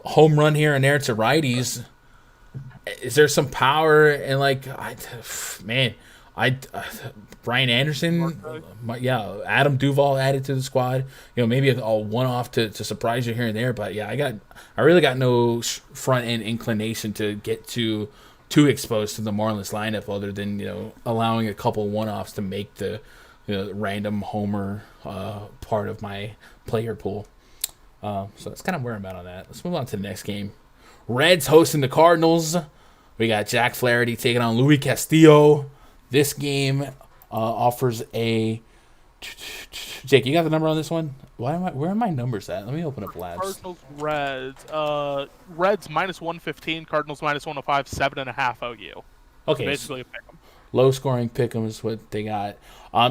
home run here and there to righties. Is there some power and like, man, I Brian Anderson, yeah, Adam Duvall added to the squad. Maybe a one off to surprise you here and there, but yeah, I really got no front end inclination to get too exposed to the Marlins lineup, other than allowing a couple one offs to make the random homer part of my player pool. So that's kind of where I'm at on that. Let's move on to the next game. Reds hosting the Cardinals. We got Jack Flaherty taking on Luis Castillo. This game offers a. Jake, you got the number on this one? Where are my numbers at? Let me open up Labs. Cardinals, Reds. Reds -115, Cardinals -105, 7.5 OU. Okay, Basically a pick 'em. Low scoring pick 'em is what they got.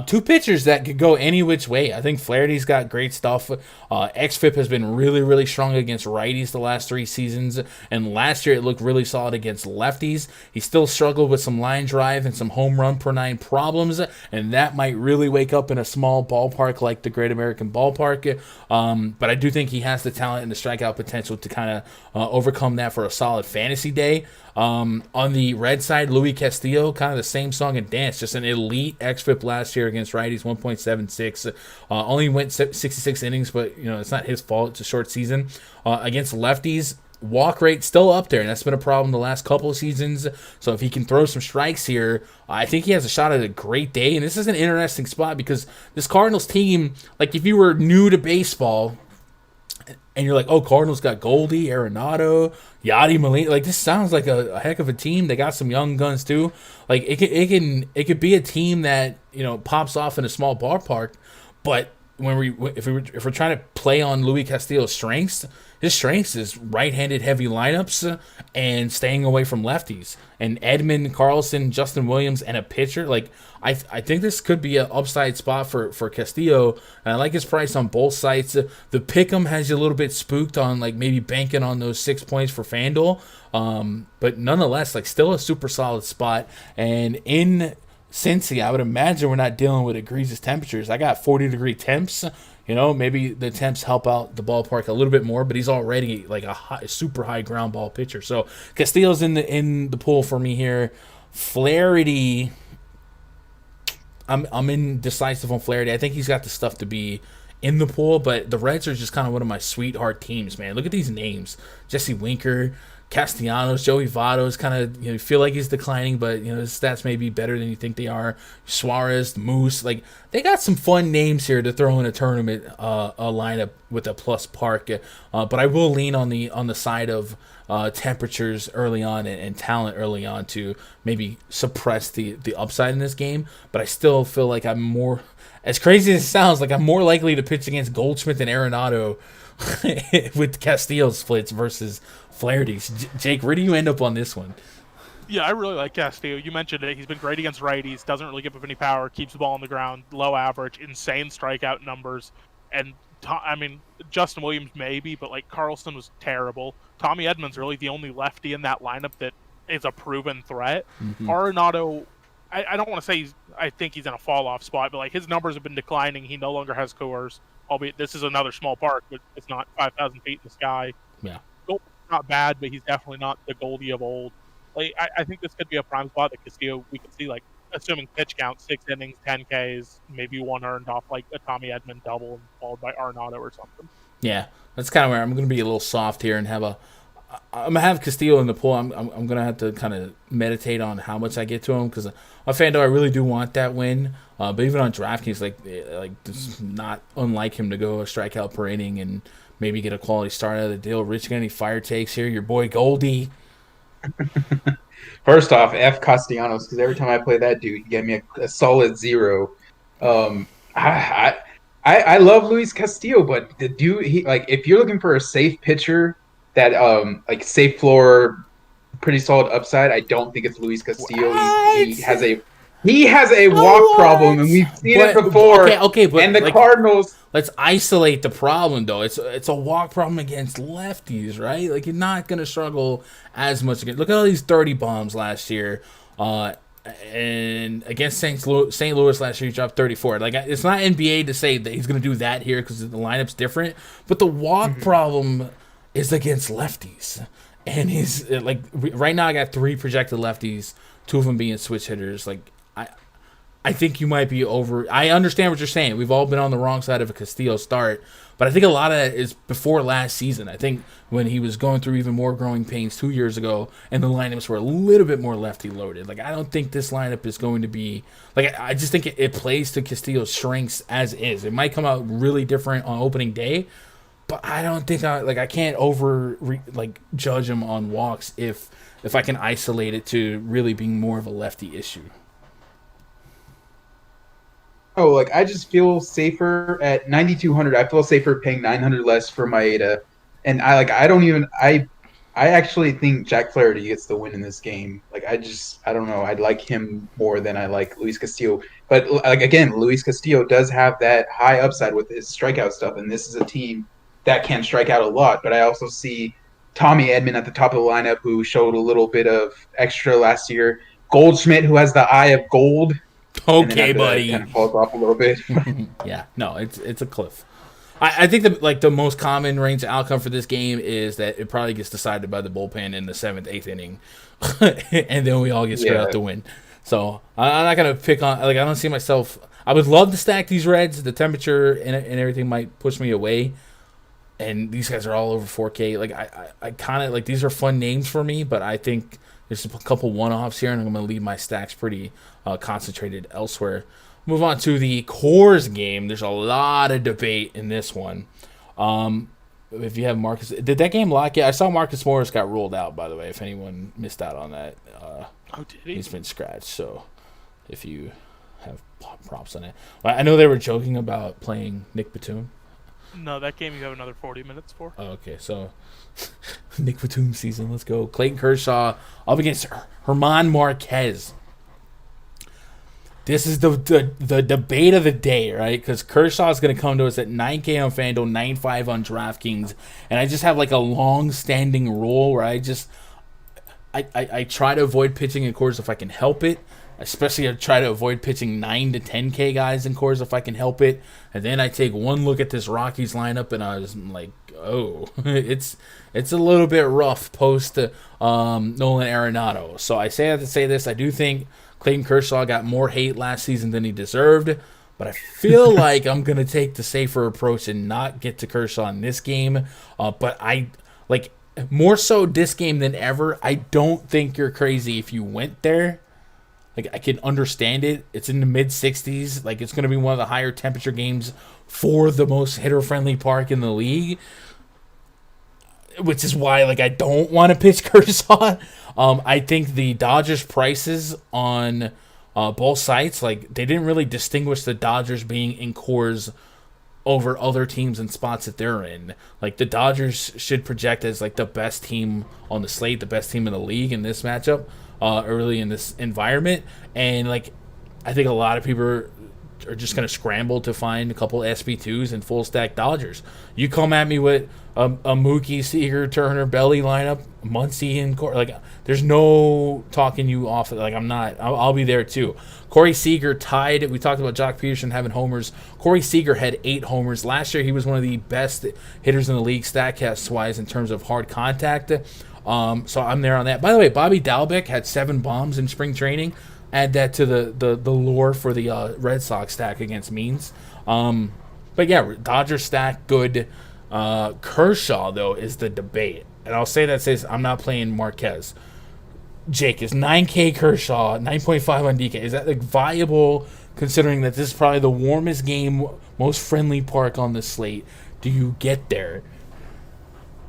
Two pitchers that could go any which way. I think Flaherty's got great stuff. XFIP has been really, really strong against righties the last 3 seasons, and last year it looked really solid against lefties. He still struggled with some line drive and some home run per 9 problems, and that might really wake up in a small ballpark like the Great American Ballpark. But I do think he has the talent and the strikeout potential to kind of overcome that for a solid fantasy day. On the red side, Luis Castillo, kind of the same song and dance, just an elite XFIP last year against righties, 1.76. Only went 66 innings, but it's not his fault. It's a short season. Against lefties, walk rate still up there, and that's been a problem the last couple of seasons. So if he can throw some strikes here, I think he has a shot at a great day. And this is an interesting spot because this Cardinals team, like if you were new to baseball and you're like, oh, Cardinals got Goldie, Arenado, Yadi Molina. Like, this sounds like a heck of a team. They got some young guns too. Like, it could be a team that pops off in a small ballpark. But if we're trying to play on Luis Castillo's strengths, his strengths is right-handed heavy lineups and staying away from lefties. And Edman, Carlson, Justin Williams, and a pitcher. Like, I think this could be an upside spot for Castillo. And I like his price on both sites. The pick'em has you a little bit spooked on like maybe banking on those 6 points for FanDuel. But nonetheless, like still a super solid spot. And in Cincy, I would imagine we're not dealing with egregious temperatures. I got 40-degree temps. Maybe the temps help out the ballpark a little bit more, but he's already like a super high ground ball pitcher. So Castillo's in the pool for me here. Flaherty, I'm indecisive on Flaherty. I think he's got the stuff to be in the pool, but the Reds are just kind of one of my sweetheart teams, man. Look at these names: Jesse Winker, Castellanos, Joey Votto's kind of feel like he's declining, but his stats may be better than you think they are. Suarez, Moose, like they got some fun names here to throw in a tournament a lineup with a plus park. But I will lean on the side of temperatures early on and talent early on to maybe suppress the upside in this game. But I still feel like I'm more, as crazy as it sounds, like I'm more likely to pitch against Goldschmidt and Arenado with Castillo splits versus Flaherty's. Jake, where do you end up on this one? Yeah, I really like Castillo. You mentioned it. He's been great against righties, doesn't really give up any power, keeps the ball on the ground, low average, insane strikeout numbers. And, Justin Williams maybe, but, like, Carlson was terrible. Tommy Edman's really the only lefty in that lineup that is a proven threat. Mm-hmm. Arenado, I don't want to say I think he's in a fall-off spot, but, like, his numbers have been declining. He no longer has Coors, albeit this is another small park, but it's not 5,000 feet in the sky. Yeah. Not bad, but he's definitely not the Goldie of old. Like I think this could be a prime spot that Castillo, we could see, like, assuming pitch count, 6 innings, 10 Ks, maybe one earned off like a Tommy Edman double followed by Arenado or something. Yeah, that's kind of where I'm going to be a little soft here and I'm going to have Castillo in the pool. I'm going to have to kind of meditate on how much I get to him because on FanDuel I really do want that win. But even on DraftKings, like it's not unlike him to go a strikeout per inning and maybe get a quality start out of the deal. Rich, got any fire takes here? Your boy Goldie. First off, F Castellanos, because every time I play that dude, he gave me a solid 0. I love Luis Castillo, but the dude, if you're looking for a safe pitcher that like safe floor, pretty solid upside, I don't think it's Luis Castillo. He has a He has a walk problem, and we've seen it before. Okay, but and the like, Cardinals. let's isolate the problem though. It's a walk problem against lefties, right? Like you're not gonna struggle as much against. Look at all these 30 bombs last year, and against St. Louis last year he dropped 34. Like it's not NBA to say that he's gonna do that here because the lineup's different. But the walk problem is against lefties, and he's like right now I got 3 projected lefties, 2 of them being switch hitters. Like I think you might be over. I understand what you're saying. We've all been on the wrong side of a Castillo start, but I think a lot of that is before last season. I think when he was going through even more growing pains 2 years ago, and the lineups were a little bit more lefty loaded. Like I don't think this lineup is going to be like. I just think it plays to Castillo's strengths as is. It might come out really different on opening day, but I don't think I can't judge him on walks if I can isolate it to really being more of a lefty issue. Oh, like I just feel safer at 9,200. I feel safer paying 900 less for Maeda, and I actually think Jack Flaherty gets the win in this game. Like I don't know. I like him more than I like Luis Castillo. But like again, Luis Castillo does have that high upside with his strikeout stuff, and this is a team that can strike out a lot. But I also see Tommy Edman at the top of the lineup, who showed a little bit of extra last year. Goldschmidt, who has the eye of gold. Okay, buddy. Kind of falls off a little bit. Yeah, no, it's a cliff. I think the most common range outcome for this game is that it probably gets decided by the bullpen in the 7th, 8th inning, and then we all get screwed out to win. So I'm not gonna pick on I don't see myself. I would love to stack these Reds. The temperature and everything might push me away, and these guys are all over 4K. Like I kind of like these are fun names for me, but I think there's a couple one-offs here, and I'm going to leave my stacks pretty concentrated elsewhere. Move on to the Coors game. There's a lot of debate in this one. If you have Marcus... Did that game lock yet? I saw Marcus Morris got ruled out, by the way, if anyone missed out on that. Did he? He's been scratched, so if you have props on it. I know they were joking about playing Nick Batum. No, that game you have another 40 minutes for. Oh, okay, so Nick Batum season, let's go. Clayton Kershaw up against German Marquez. This is the debate of the day, right? Because Kershaw is going to come to us at 9K on FanDuel, 9.5 on DraftKings, and I just have like a long-standing rule where I try to avoid pitching in Coors if I can help it. Especially I try to avoid pitching 9 to 10K guys in Coors if I can help it. And then I take one look at this Rockies lineup and I was like, oh, it's a little bit rough post Nolan Arenado. So I have to say this. I do think Clayton Kershaw got more hate last season than he deserved. But I feel like I'm going to take the safer approach and not get to Kershaw in this game. But I like more so this game than ever. I don't think you're crazy if you went there. Like, I can understand it. It's in the mid-60s. Like, it's going to be one of the higher temperature games for the most hitter-friendly park in the league. Which is why, like, I don't want to pitch Kershaw. I think the Dodgers' prices on both sites, like, they didn't really distinguish the Dodgers being in Coors over other teams and spots that they're in. Like, the Dodgers should project as, like, the best team on the slate, the best team in the league in this matchup. Early in this environment, and like I think a lot of people are just going to scramble to find a couple SB2s and full stack Dodgers. You come at me with a Mookie, Seager, Turner, Belly lineup, Muncy, and like there's no talking you off. Like I'll be there too. Corey Seager tied. We talked about Jock Peterson having homers. Corey Seager had 8 homers last year. He was one of the best hitters in the league Statcast wise in terms of hard contact. So I'm there on that. By the way, Bobby Dalbec had 7 bombs in spring training. Add that to the lore for the Red Sox stack against Means. But yeah, Dodgers stack good. Kershaw though is the debate, and I'll say that says I'm not playing Marquez. Jake, is 9K Kershaw, 9.5 on DK? Is that like viable considering that this is probably the warmest game, most friendly park on the slate? Do you get there?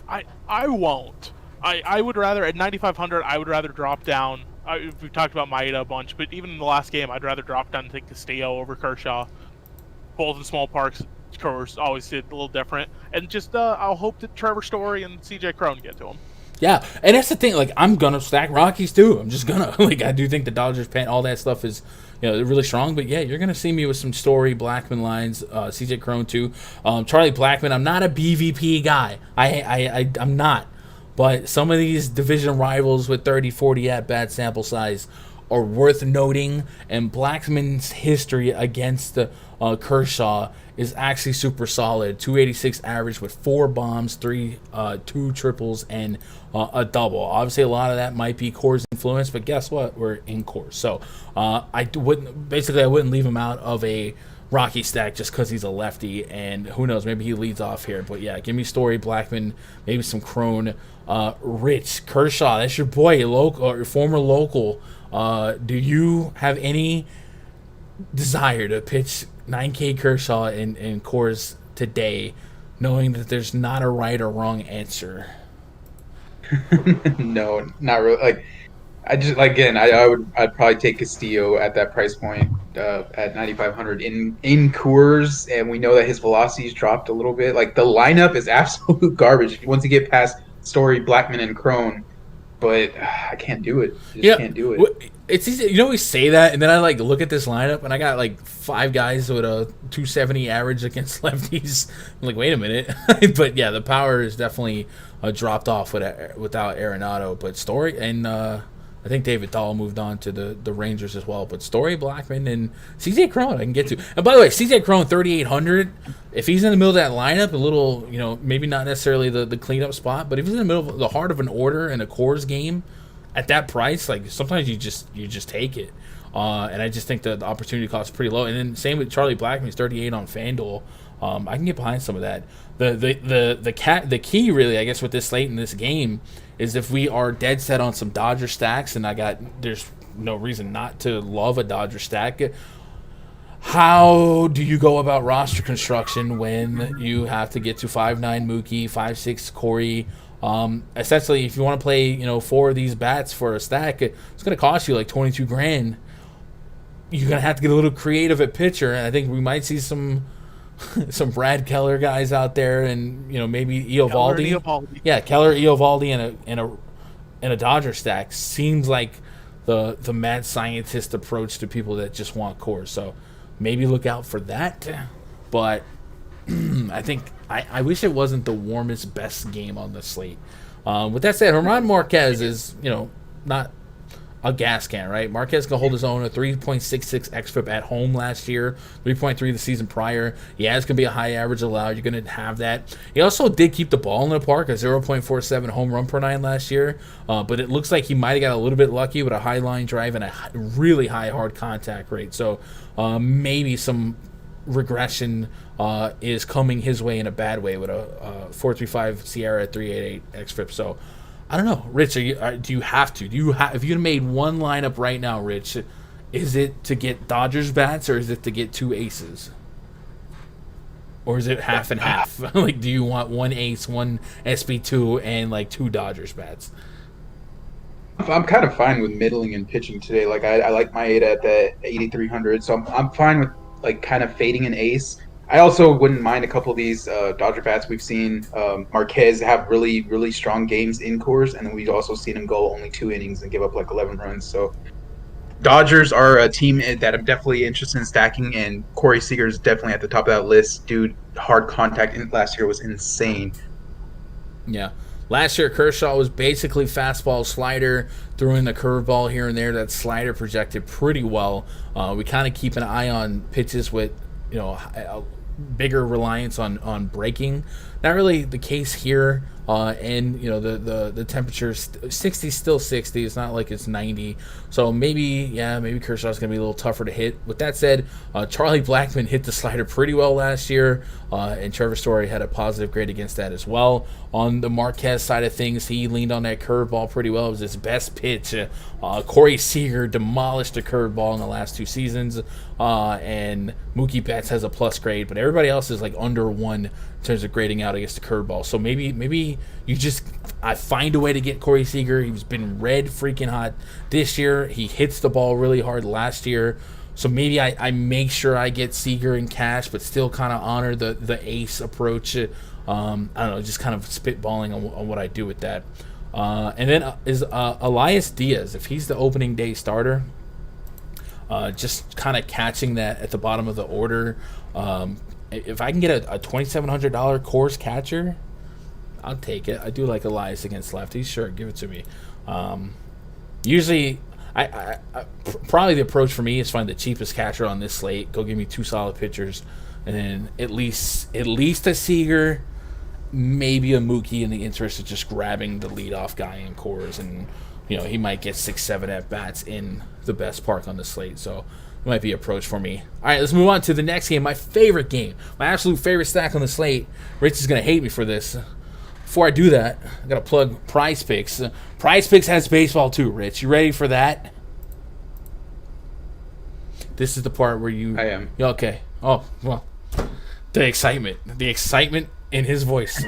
I won't. I would rather, at 9,500, I would rather drop down. We've talked about Maeda a bunch, but even in the last game, I'd rather drop down and take Castillo over Kershaw. Both in small parks, Coors always did a little different. And just, I'll hope that Trevor Story and CJ Crone get to him. Yeah, and that's the thing. Like, I'm gonna stack Rockies too. I'm just gonna like. I do think the Dodgers pen, all that stuff is, really strong. But yeah, you're gonna see me with some Story Blackman lines. CJ Cron too. Charlie Blackman. I'm not a BVP guy. I'm not. But some of these division rivals with 30, 40 at bat sample size are worth noting. And Blackman's history against Kershaw is actually super solid. 286 average with 4 bombs, 2 triples, and a double. Obviously, a lot of that might be Coors influence, but guess what? We're in Coors. So I wouldn't leave him out of a Rocky stack just because he's a lefty, and who knows, maybe he leads off here. But yeah, give me Story, Blackman, maybe some Crone, Rich, Kershaw. That's your boy, local or former local. Do you have any desire to pitch 9K Kershaw in Coors today, knowing that there's not a right or wrong answer? No, not really. Like, I just again, I'd probably take Castillo at that price point at 9,500 in Coors, and we know that his velocity's dropped a little bit. Like, the lineup is absolute garbage once you get past Story, Blackman, and Crone. But I can't do it. I just can't do it. It's easy. We say that, and then I look at this lineup, and I got 5 guys with a 270 average against lefties. I'm like, wait a minute. But yeah, the power is definitely dropped off without Arenado. But Story and I think David Dahl moved on to the Rangers as well. But Story, Blackman, and CJ Cron I can get to. And by the way, CJ Cron 3,800. If he's in the middle of that lineup, a little, maybe not necessarily the cleanup spot, but if he's in the middle of the heart of an order in a Coors game at that price, sometimes you just take it. And I just think the opportunity cost is pretty low. And then same with Charlie Blackman, he's 38 on FanDuel. I can get behind some of that. The key really, I guess, with this slate in this game is if we are dead set on some Dodger stacks, and there's no reason not to love a Dodger stack. How do you go about roster construction when you have to get to 5'9" Mookie, 5'6" Corey? Essentially, if you want to play, 4 of these bats for a stack, it's going to cost you $22 grand. You're going to have to get a little creative at pitcher, and I think we might see some Brad Keller guys out there, and maybe Eovaldi. Yeah, Keller, Eovaldi, and a Dodger stack seems like the mad scientist approach to people that just want Coors. So maybe look out for that. But I think I wish it wasn't the warmest, best game on the slate. With that said, German Marquez is not a gas can, right? Marquez can hold his own, a 3.66 xFIP at home last year, 3.3 the season prior. Yeah, it's going to be a high average allowed. You're going to have that. He also did keep the ball in the park, a 0.47 home run per 9 last year, but it looks like he might have got a little bit lucky with a high line drive and a really high hard contact rate. So maybe some regression is coming his way in a bad way with a 4.35 Sierra at 3.88 xFIP. So I don't know, Rich. Do you have to? If you made one lineup right now, Rich, is it to get Dodgers bats or is it to get 2 aces, or is it half and half? Do you want 1 ace, 1 SP2, and 2 Dodgers bats? I'm kind of fine with middling and pitching today. I like my 8 at the 8,300, so I'm fine with kind of fading an ace. I also wouldn't mind a couple of these Dodger bats. We've seen Marquez have really, really strong games in Coors, and then we've also seen him go only 2 innings and give up 11 runs. So Dodgers are a team that I'm definitely interested in stacking, and Corey Seager is definitely at the top of that list. Dude, hard contact last year was insane. Yeah. Last year, Kershaw was basically fastball, slider, throwing the curveball here and there. That slider projected pretty well. We kind of keep an eye on pitches with, bigger reliance on breaking. Not really the case here. And the temperature 60, still 60. It's not like it's 90. So maybe Kershaw's gonna be a little tougher to hit. With that said, Charlie Blackman hit the slider pretty well last year, and Trevor Story had a positive grade against that as well. On the Marquez side of things, he leaned on that curveball pretty well. It was his best pitch. Corey Seager demolished the curveball in the last 2 seasons, and Mookie Betts has a plus grade, but everybody else is under 1 in terms of grading out against the curveball. So maybe I find a way to get Corey Seager. He's been red freaking hot this year. He hits the ball really hard last year. So maybe I make sure I get Seager in cash, but still kind of honor the ace approach. I don't know, just kind of spitballing on what I do with that. And then is Elias Diaz, if he's the opening day starter, just kind of catching that at the bottom of the order. If I can get a $2,700 Coors catcher, I'll take it. I do like Elias against lefties. Sure, give it to me. Usually, I probably the approach for me is find the cheapest catcher on this slate. Go give me 2 solid pitchers, and then at least a Seager, maybe a Mookie in the interest of just grabbing the leadoff guy in Coors, and he might get 6-7 at bats in the best park on the slate. So it might be an approach for me. All right, let's move on to the next game. My favorite game, my absolute favorite stack on the slate. Rich is gonna hate me for this. Before I do that, I gotta plug PrizePicks. PrizePicks has baseball too, Rich. You ready for that? This is the part where you... I am. Okay. Oh, well. The excitement in his voice.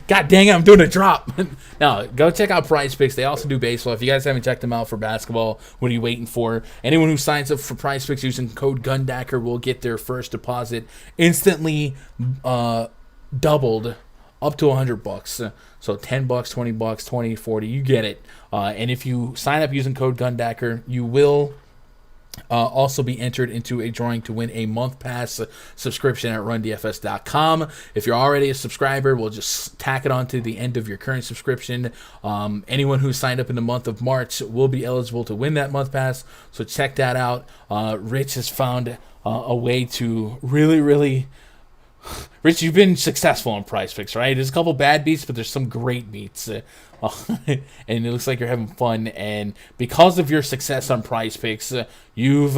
God dang it, I'm doing a drop. Now, go check out PrizePicks. They also do baseball. If you guys haven't checked them out for basketball, what are you waiting for? Anyone who signs up for PrizePicks using code GUNDACKER will get their first deposit instantly doubled up to $100. So $10, $20, 20, 40, you get it. And if you sign up using code GUNDACKER, you will also be entered into a drawing to win a month pass subscription at rundfs.com. If you're already a subscriber, we'll just tack it on to the end of your current subscription. Anyone who signed up in the month of March will be eligible to win that month pass, so check that out. Rich has found a way to really Rich, you've been successful on PrizePicks, right? There's a couple bad beats, but there's some great beats. And it looks like you're having fun. And because of your success on PrizePicks, you've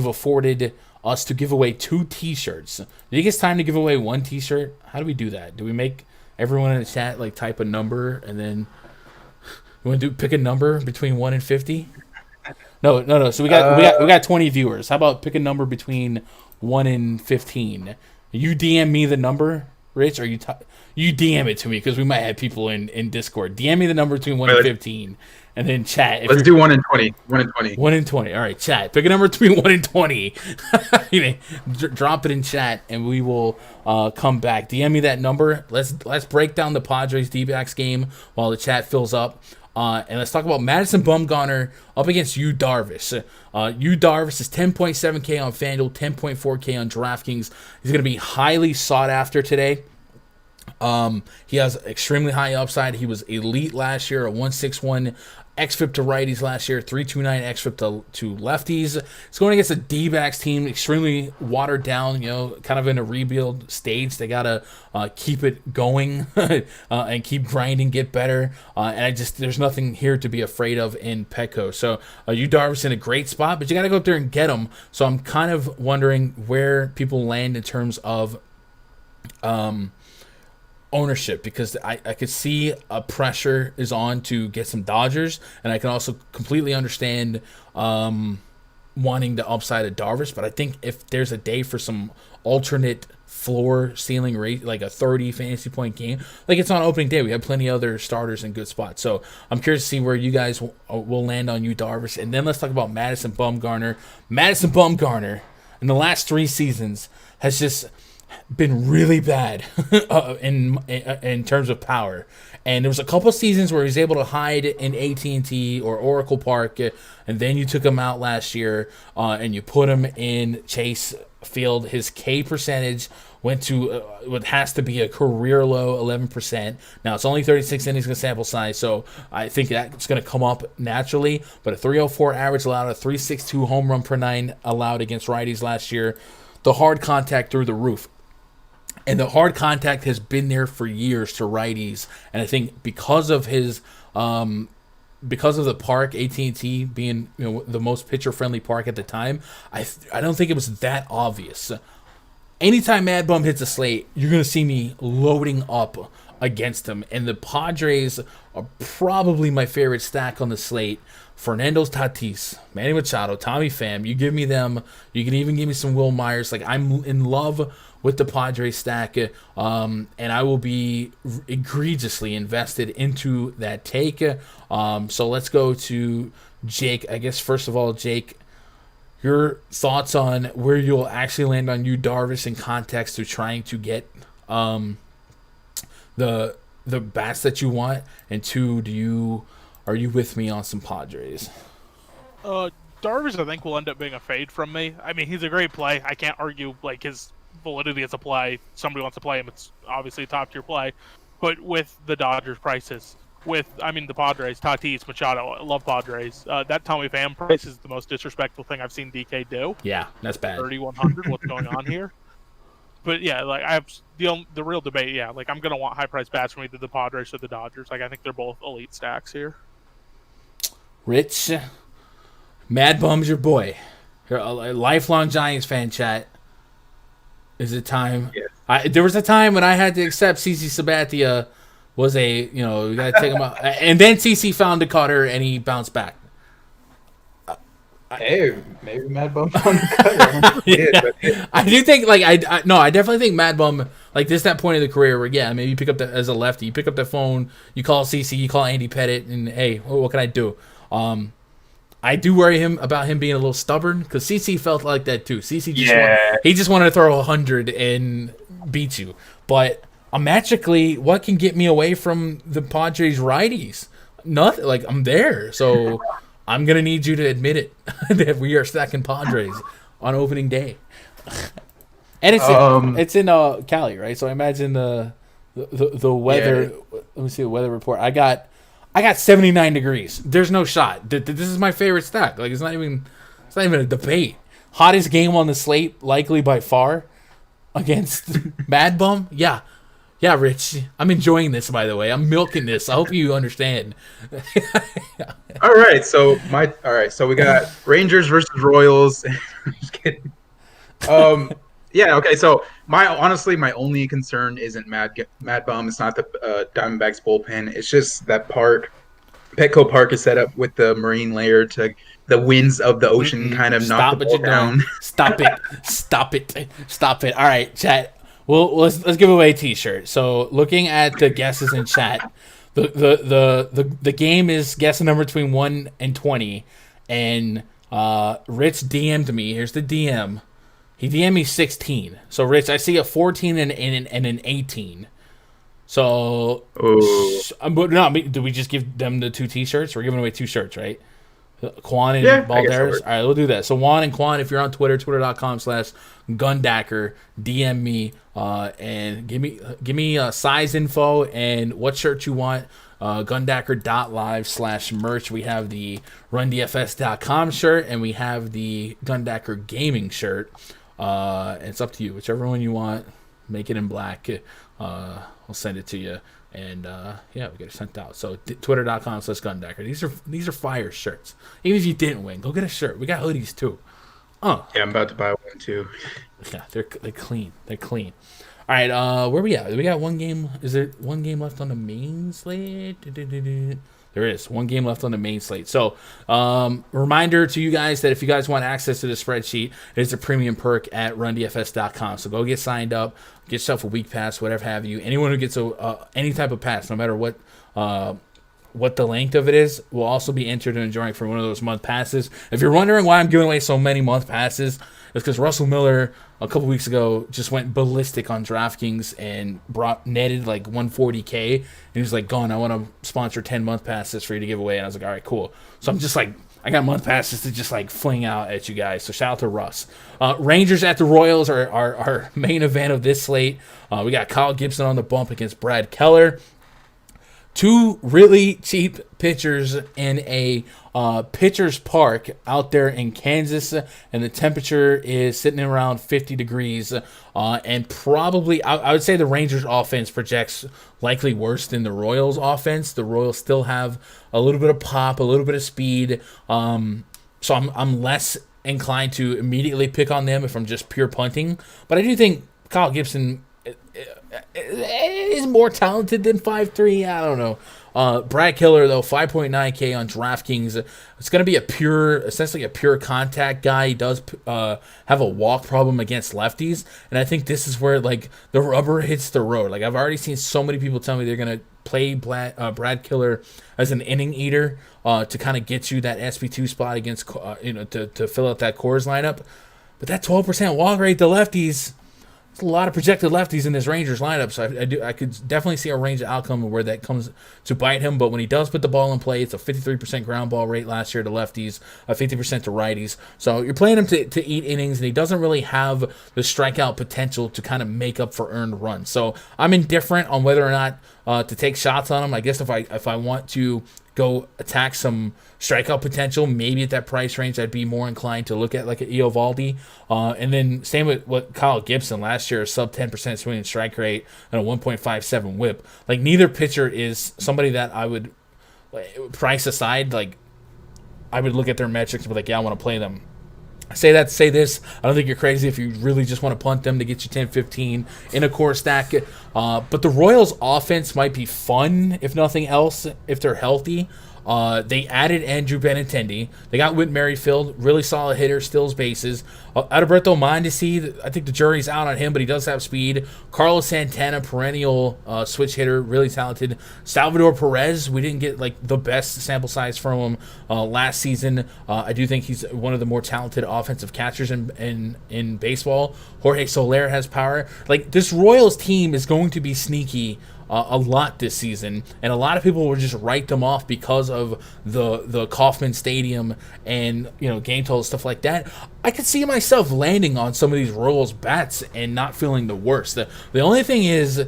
afforded us to give away 2 T-shirts. Do you think it's time to give away 1 T-shirt? How do we do that? Do we make everyone in the chat type a number, and then you want to pick a number between 1 and 50? No. So we got 20 viewers. How about pick a number between 1 and 15? You DM me the number, Rich, or you DM it to me, because we might have people in Discord. DM me the number between 1 and 15, and then chat. Let's do 1 and 20. 1 and 20. 1 and 20. All right, chat. Pick a number between 1 and 20. Drop it in chat, and we will come back. DM me that number. Let's break down the Padres D-backs game while the chat fills up. And let's talk about Madison Bumgarner up against Yu Darvish. Yu Darvish is 10.7K on FanDuel, 10.4K on DraftKings. He's going to be highly sought after today. He has extremely high upside. He was elite last year, a 161 xFIP to righties last year, 329 xFIP to lefties. It's going against a D-backs team, extremely watered down, kind of in a rebuild stage. They got to keep it going and keep grinding, get better. And there's nothing here to be afraid of in Petco. So Yu Darvish in a great spot, but you got to go up there and get him. So I'm kind of wondering where people land in terms of ownership, because I could see a pressure is on to get some Dodgers, and I can also completely understand wanting the upside of Darvish, but I think if there's a day for some alternate floor ceiling rate, like a 30 fantasy point game, like it's on opening day, we have plenty of other starters in good spots. So I'm curious to see where you guys will land on Yu Darvish. And then let's talk about Madison Bumgarner. Madison Bumgarner in the last 3 seasons has just been really bad in terms of power, and there was a couple seasons where he was able to hide in AT&T or Oracle Park, and then you took him out last year and you put him in Chase Field. His K percentage went to what has to be a career low 11%. Now it's only 36 innings in sample size, so I think that's going to come up naturally. But a 304 average allowed, a 362 home run per 9 allowed against righties last year. The hard contact through the roof. And the hard contact has been there for years to righties. And I think because of his, because of the park, AT&T being the most pitcher-friendly park at the time, I don't think it was that obvious. Anytime Mad Bum hits a slate, you're going to see me loading up against him. And the Padres are probably my favorite stack on the slate. Fernando Tatis, Manny Machado, Tommy Pham. You give me them. You can even give me some Will Myers. Like, I'm in love with the Padres stack, and I will be egregiously invested into that take. So let's go to Jake. I guess, first of all, Jake, your thoughts on where you'll actually land on Yu Darvish in context to trying to get the bats that you want, and two, are you with me on some Padres? Darvish, I think, will end up being a fade from me. I mean, he's a great play. I can't argue like his validity as a play. Somebody wants to play him, it's obviously a top tier play. But with the Dodgers prices, the Padres, Tatis, Machado, I love Padres. That Tommy Pham price is the most disrespectful thing I've seen DK do. Yeah, that's bad. 3,100. What's going on here? But yeah, like I have the real debate. Yeah, like I'm gonna want high price bats from either the Padres or the Dodgers. Like I think they're both elite stacks here. Rich, Mad Bum's your boy. You're a lifelong Giants fan, chat. Is it time? Yeah. There was a time when I had to accept CC Sabathia was we got to take him out. And then CC found the cutter and he bounced back. Hey, maybe Mad Bum on the cutter. I do think, I definitely think Mad Bum, that point of the career where, maybe you pick up as a lefty, you pick up the phone, you call CC, you call Andy Pettit, and hey, what can I do? I do worry about him being a little stubborn because CC felt like that too. CC just wanted to throw 100 and beat you. But magically, what can get me away from the Padres righties? Nothing. I'm there, so I'm gonna need you to admit it that we are stacking Padres on opening day. And it's in Cali, right? So I imagine the weather. Yeah. Let me see the weather report. I got 79 degrees. There's no shot. This is my favorite stack. It's not even a debate. Hottest game on the slate, likely by far, against Mad Bum. Yeah, Rich. I'm enjoying this. By the way, I'm milking this. I hope you understand. All right, so we got Rangers versus Royals. Just kidding. Yeah, okay. So my only concern isn't Mad Bum. It's not the Diamondbacks bullpen. It's just that park. Petco Park is set up with the marine layer to the winds of the ocean kind of knock the ball down. Stop it. All right, chat. Well, let's give away a T-shirt. So looking at the guesses in chat, the game is guess a number between 1 and 20, and Rich DM'd me. Here's the DM. He DM'd me 16. So, Rich, I see a 14 and an 18. So, do we just give them the 2 T-shirts? We're giving away 2 shirts, right? Quan and Balderas? All right, we'll do that. So, Juan and Quan, if you're on Twitter, twitter.com/Gundacker, DM me and give me size info and what shirt you want. Gundacker.live/merch. We have the RunDFS.com shirt and we have the Gundacker Gaming shirt. It's up to you. Whichever one you want, make it in black. We'll send it to you. And we get it sent out. So twitter.com/Gundacker. These are fire shirts. Even if you didn't win, go get a shirt. We got hoodies too. Yeah, I'm about to buy one too. Yeah, they're clean. They're clean. All right, where we at? We got one game. Is there one game left on the main slate? There is one game left on the main slate. So, reminder to you guys that if you guys want access to the spreadsheet, it is a premium perk at RunDFS.com. So go get signed up, get yourself a week pass, whatever have you. Anyone who gets any type of pass, no matter what the length of it is, will also be entered in a drawing for one of those month passes. If you're wondering why I'm giving away so many month passes, it's because Russell Miller a couple weeks ago just went ballistic on DraftKings and netted like 140K. And he was like, "Gone, I want to sponsor 10 month passes for you to give away." And I was like, "All right, cool." So I'm just like, I got month passes to just like fling out at you guys. So shout out to Russ. Rangers at the Royals are our main event of this slate. We got Kyle Gibson on the bump against Brad Keller. 2 really cheap pitchers in a pitcher's park out there in Kansas, and the temperature is sitting around 50 degrees. And probably, I would say the Rangers offense projects likely worse than the Royals offense. The Royals still have a little bit of pop, a little bit of speed. So I'm less inclined to immediately pick on them if I'm just pure punting. But I do think Kyle Gibson is more talented than 5'3". I don't know. Brad Keller, though, 5.9K on DraftKings. It's going to be essentially a pure contact guy. He does have a walk problem against lefties, and I think this is where the rubber hits the road. I've already seen so many people tell me they're going to play Brad Keller as an inning eater to kind of get you that SP2 spot against to fill out that Coors lineup. But that 12% walk rate to lefties, a lot of projected lefties in this Rangers lineup, so I could definitely see a range of outcome where that comes to bite him. But when he does put the ball in play, it's a 53% ground ball rate last year to lefties, 50% to righties. So you're playing him to eat innings, and he doesn't really have the strikeout potential to kind of make up for earned runs. So I'm indifferent on whether or not to take shots on him. I guess if I want to go attack some strikeout potential, maybe at that price range, I'd be more inclined to look at like an Eovaldi. And then same with what Kyle Gibson last year, a sub 10% swing and strike rate and a 1.57 whip. Like neither pitcher is somebody that I would, price aside, like I would look at their metrics and be like, yeah, I want to play them. I say that to say this. I don't think you're crazy if you really just want to punt them to get you 10-15 in a core stack. But the Royals' offense might be fun, if nothing else, if they're healthy. They added Andrew Benintendi. They got Whit Merrifield, really solid hitter, steals bases. Adalberto Mondesi, I think the jury's out on him, but he does have speed. Carlos Santana, perennial switch hitter, really talented. Salvador Perez, we didn't get like the best sample size from him last season. I do think he's one of the more talented offensive catchers in baseball. Jorge Soler has power. Like this Royals team is going to be sneaky a lot this season, and a lot of people will just write them off because of the Kauffman Stadium and game total stuff like that. I could see myself landing on some of these Royals bats and not feeling the worst. The only thing is, you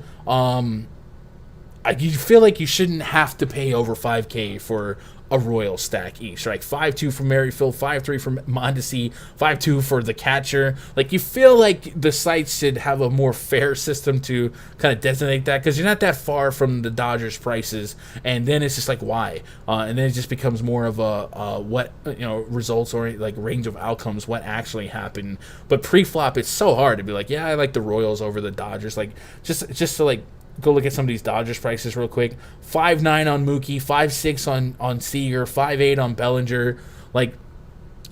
feel like you shouldn't have to pay over $5K for a Royal stack each, like 5.2 for Merrifield, 5.3 for Mondesi, 5.2 for the catcher. Like you feel like the sites should have a more fair system to kind of designate that, because you're not that far from the Dodgers prices, and then it's just like why, and then it just becomes more of a what results or like range of outcomes, what actually happened. But pre-flop, it's so hard to be like, yeah, I like the Royals over the Dodgers. Like just to like go look at some of these Dodgers prices real quick. 5.9 on Mookie, 5.6 on Seager, 5.8 on Bellinger. Like,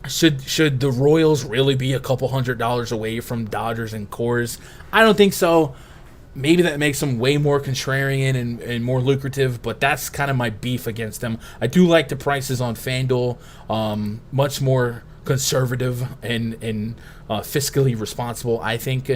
should the Royals really be a couple $100 away from Dodgers and Coors? I don't think so. Maybe that makes them way more contrarian and more lucrative, but that's kind of my beef against them. I do like the prices on FanDuel, much more conservative and fiscally responsible, I think.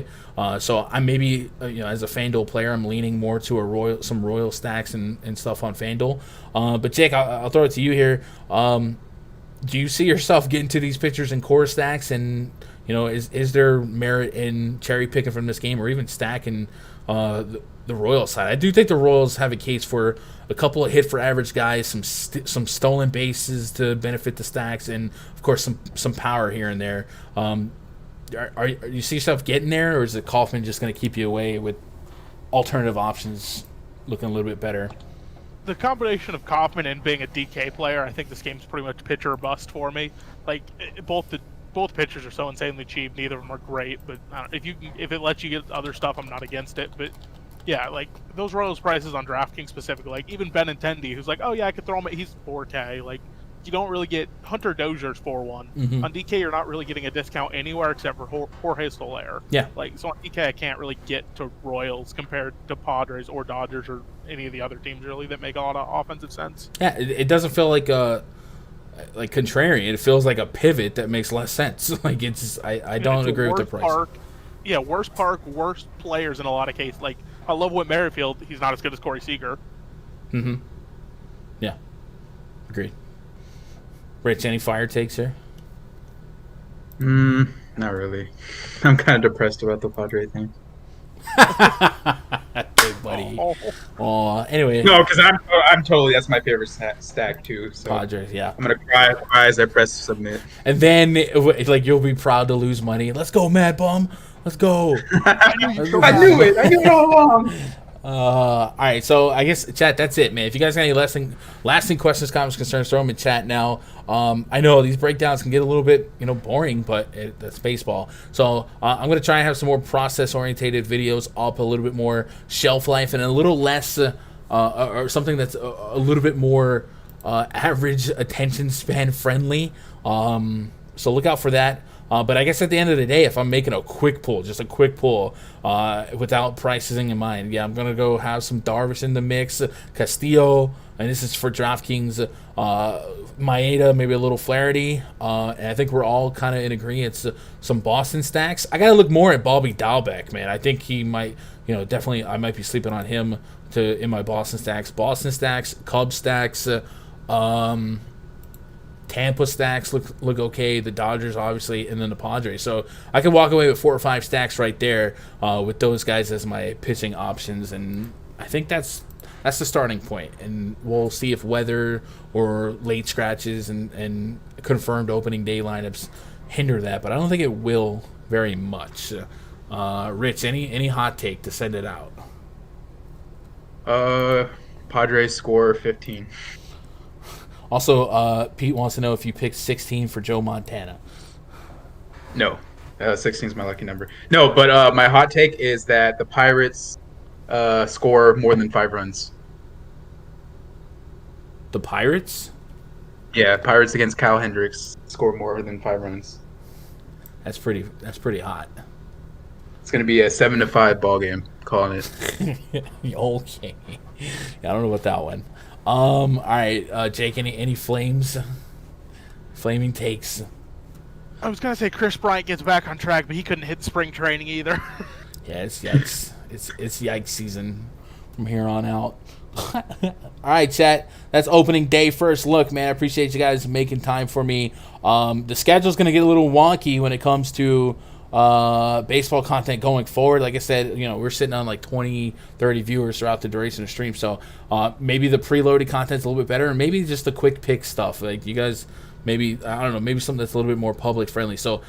So I maybe as a FanDuel player, I'm leaning more to some Royal stacks and stuff on FanDuel. But Jake, I'll throw it to you here. Do you see yourself getting to these pitchers in core stacks, and is there merit in cherry picking from this game, or even stacking the Royals side? I do think the Royals have a case for a couple of hit for average guys, some stolen bases to benefit the stacks, and of course some power here and there. Are you see yourself getting there, or is it Kauffman just going to keep you away with alternative options looking a little bit better? The combination of Kauffman and being a DK player, I think this game's pretty much pitcher or bust for me. Like both pitchers are so insanely cheap. Neither of them are great, but if it lets you get other stuff, I'm not against it. But yeah, like those Royals prices on DraftKings specifically, like even Benintendi, who's like, oh yeah, I could throw him. He's 4K. Like you don't really get Hunter Dozier's 4-1. Mm-hmm. On DK, you're not really getting a discount anywhere except for Jorge Soler. Yeah. Like so on DK, I can't really get to Royals compared to Padres or Dodgers or any of the other teams really that make a lot of offensive sense. Yeah, it doesn't feel like contrarian. It feels like a pivot that makes less sense. Like I don't agree with the price. Worst park, worst players in a lot of cases. Like I love Whit Merrifield. He's not as good as Corey Seager. Mm-hmm. Yeah. Agreed. Rich, any fire takes here? Not really. I'm kind of depressed about the Padre thing. Hey, buddy. Anyway. No, because I'm totally, that's my favorite stack too. So Padres, yeah. I'm gonna cry as I press submit. And then like you'll be proud to lose money. Let's go, Mad Bum. Let's go. I knew it all along. All right, so I guess chat, that's it, man. If you guys got any lasting questions, comments, concerns, throw them in chat now. I know these breakdowns can get a little bit boring, but that's baseball. So I'm gonna try and have some more process orientated videos up, a little bit more shelf life, and a little less or something that's a little bit more average attention span friendly. So look out for that. But I guess at the end of the day, if I'm making a quick pull, just a quick pull, without pricing in mind, yeah, I'm gonna go have some Darvish in the mix, Castillo, and this is for DraftKings. Maeda, maybe a little Flaherty, and I think we're all kind of in agreement. Some Boston stacks. I gotta look more at Bobby Dalbec, man. I think he might, definitely. I might be sleeping on him in my Boston stacks. Cubs stacks. Tampa stacks look okay. The Dodgers, obviously, and then the Padres. So I could walk away with 4 or 5 stacks right there with those guys as my pitching options, and I think that's the starting point. And we'll see if weather or late scratches and confirmed opening day lineups hinder that, but I don't think it will very much. Rich, any hot take to send it out? Padres score 15. Also, Pete wants to know if you picked 16 for Joe Montana. No, 16 is my lucky number. No, but my hot take is that the Pirates score more than 5 runs. The Pirates? Yeah, Pirates against Kyle Hendricks score more than 5 runs. That's pretty hot. It's going to be a 7-5 ball game. Calling it. Okay. Yeah, I don't know about that one. All right, Jake. Any flaming takes? I was gonna say Chris Bryant gets back on track, but he couldn't hit spring training either. Yeah, it's yikes. it's yikes season from here on out. All right, chat. That's opening day first look, man. I appreciate you guys making time for me. The schedule's gonna get a little wonky when it comes to baseball content going forward. Like I said, we're sitting on like 20, 30 viewers throughout the duration of the stream. So maybe the preloaded content's a little bit better, and maybe just the quick pick stuff. Like you guys, maybe, I don't know, maybe something that's a little bit more public friendly. So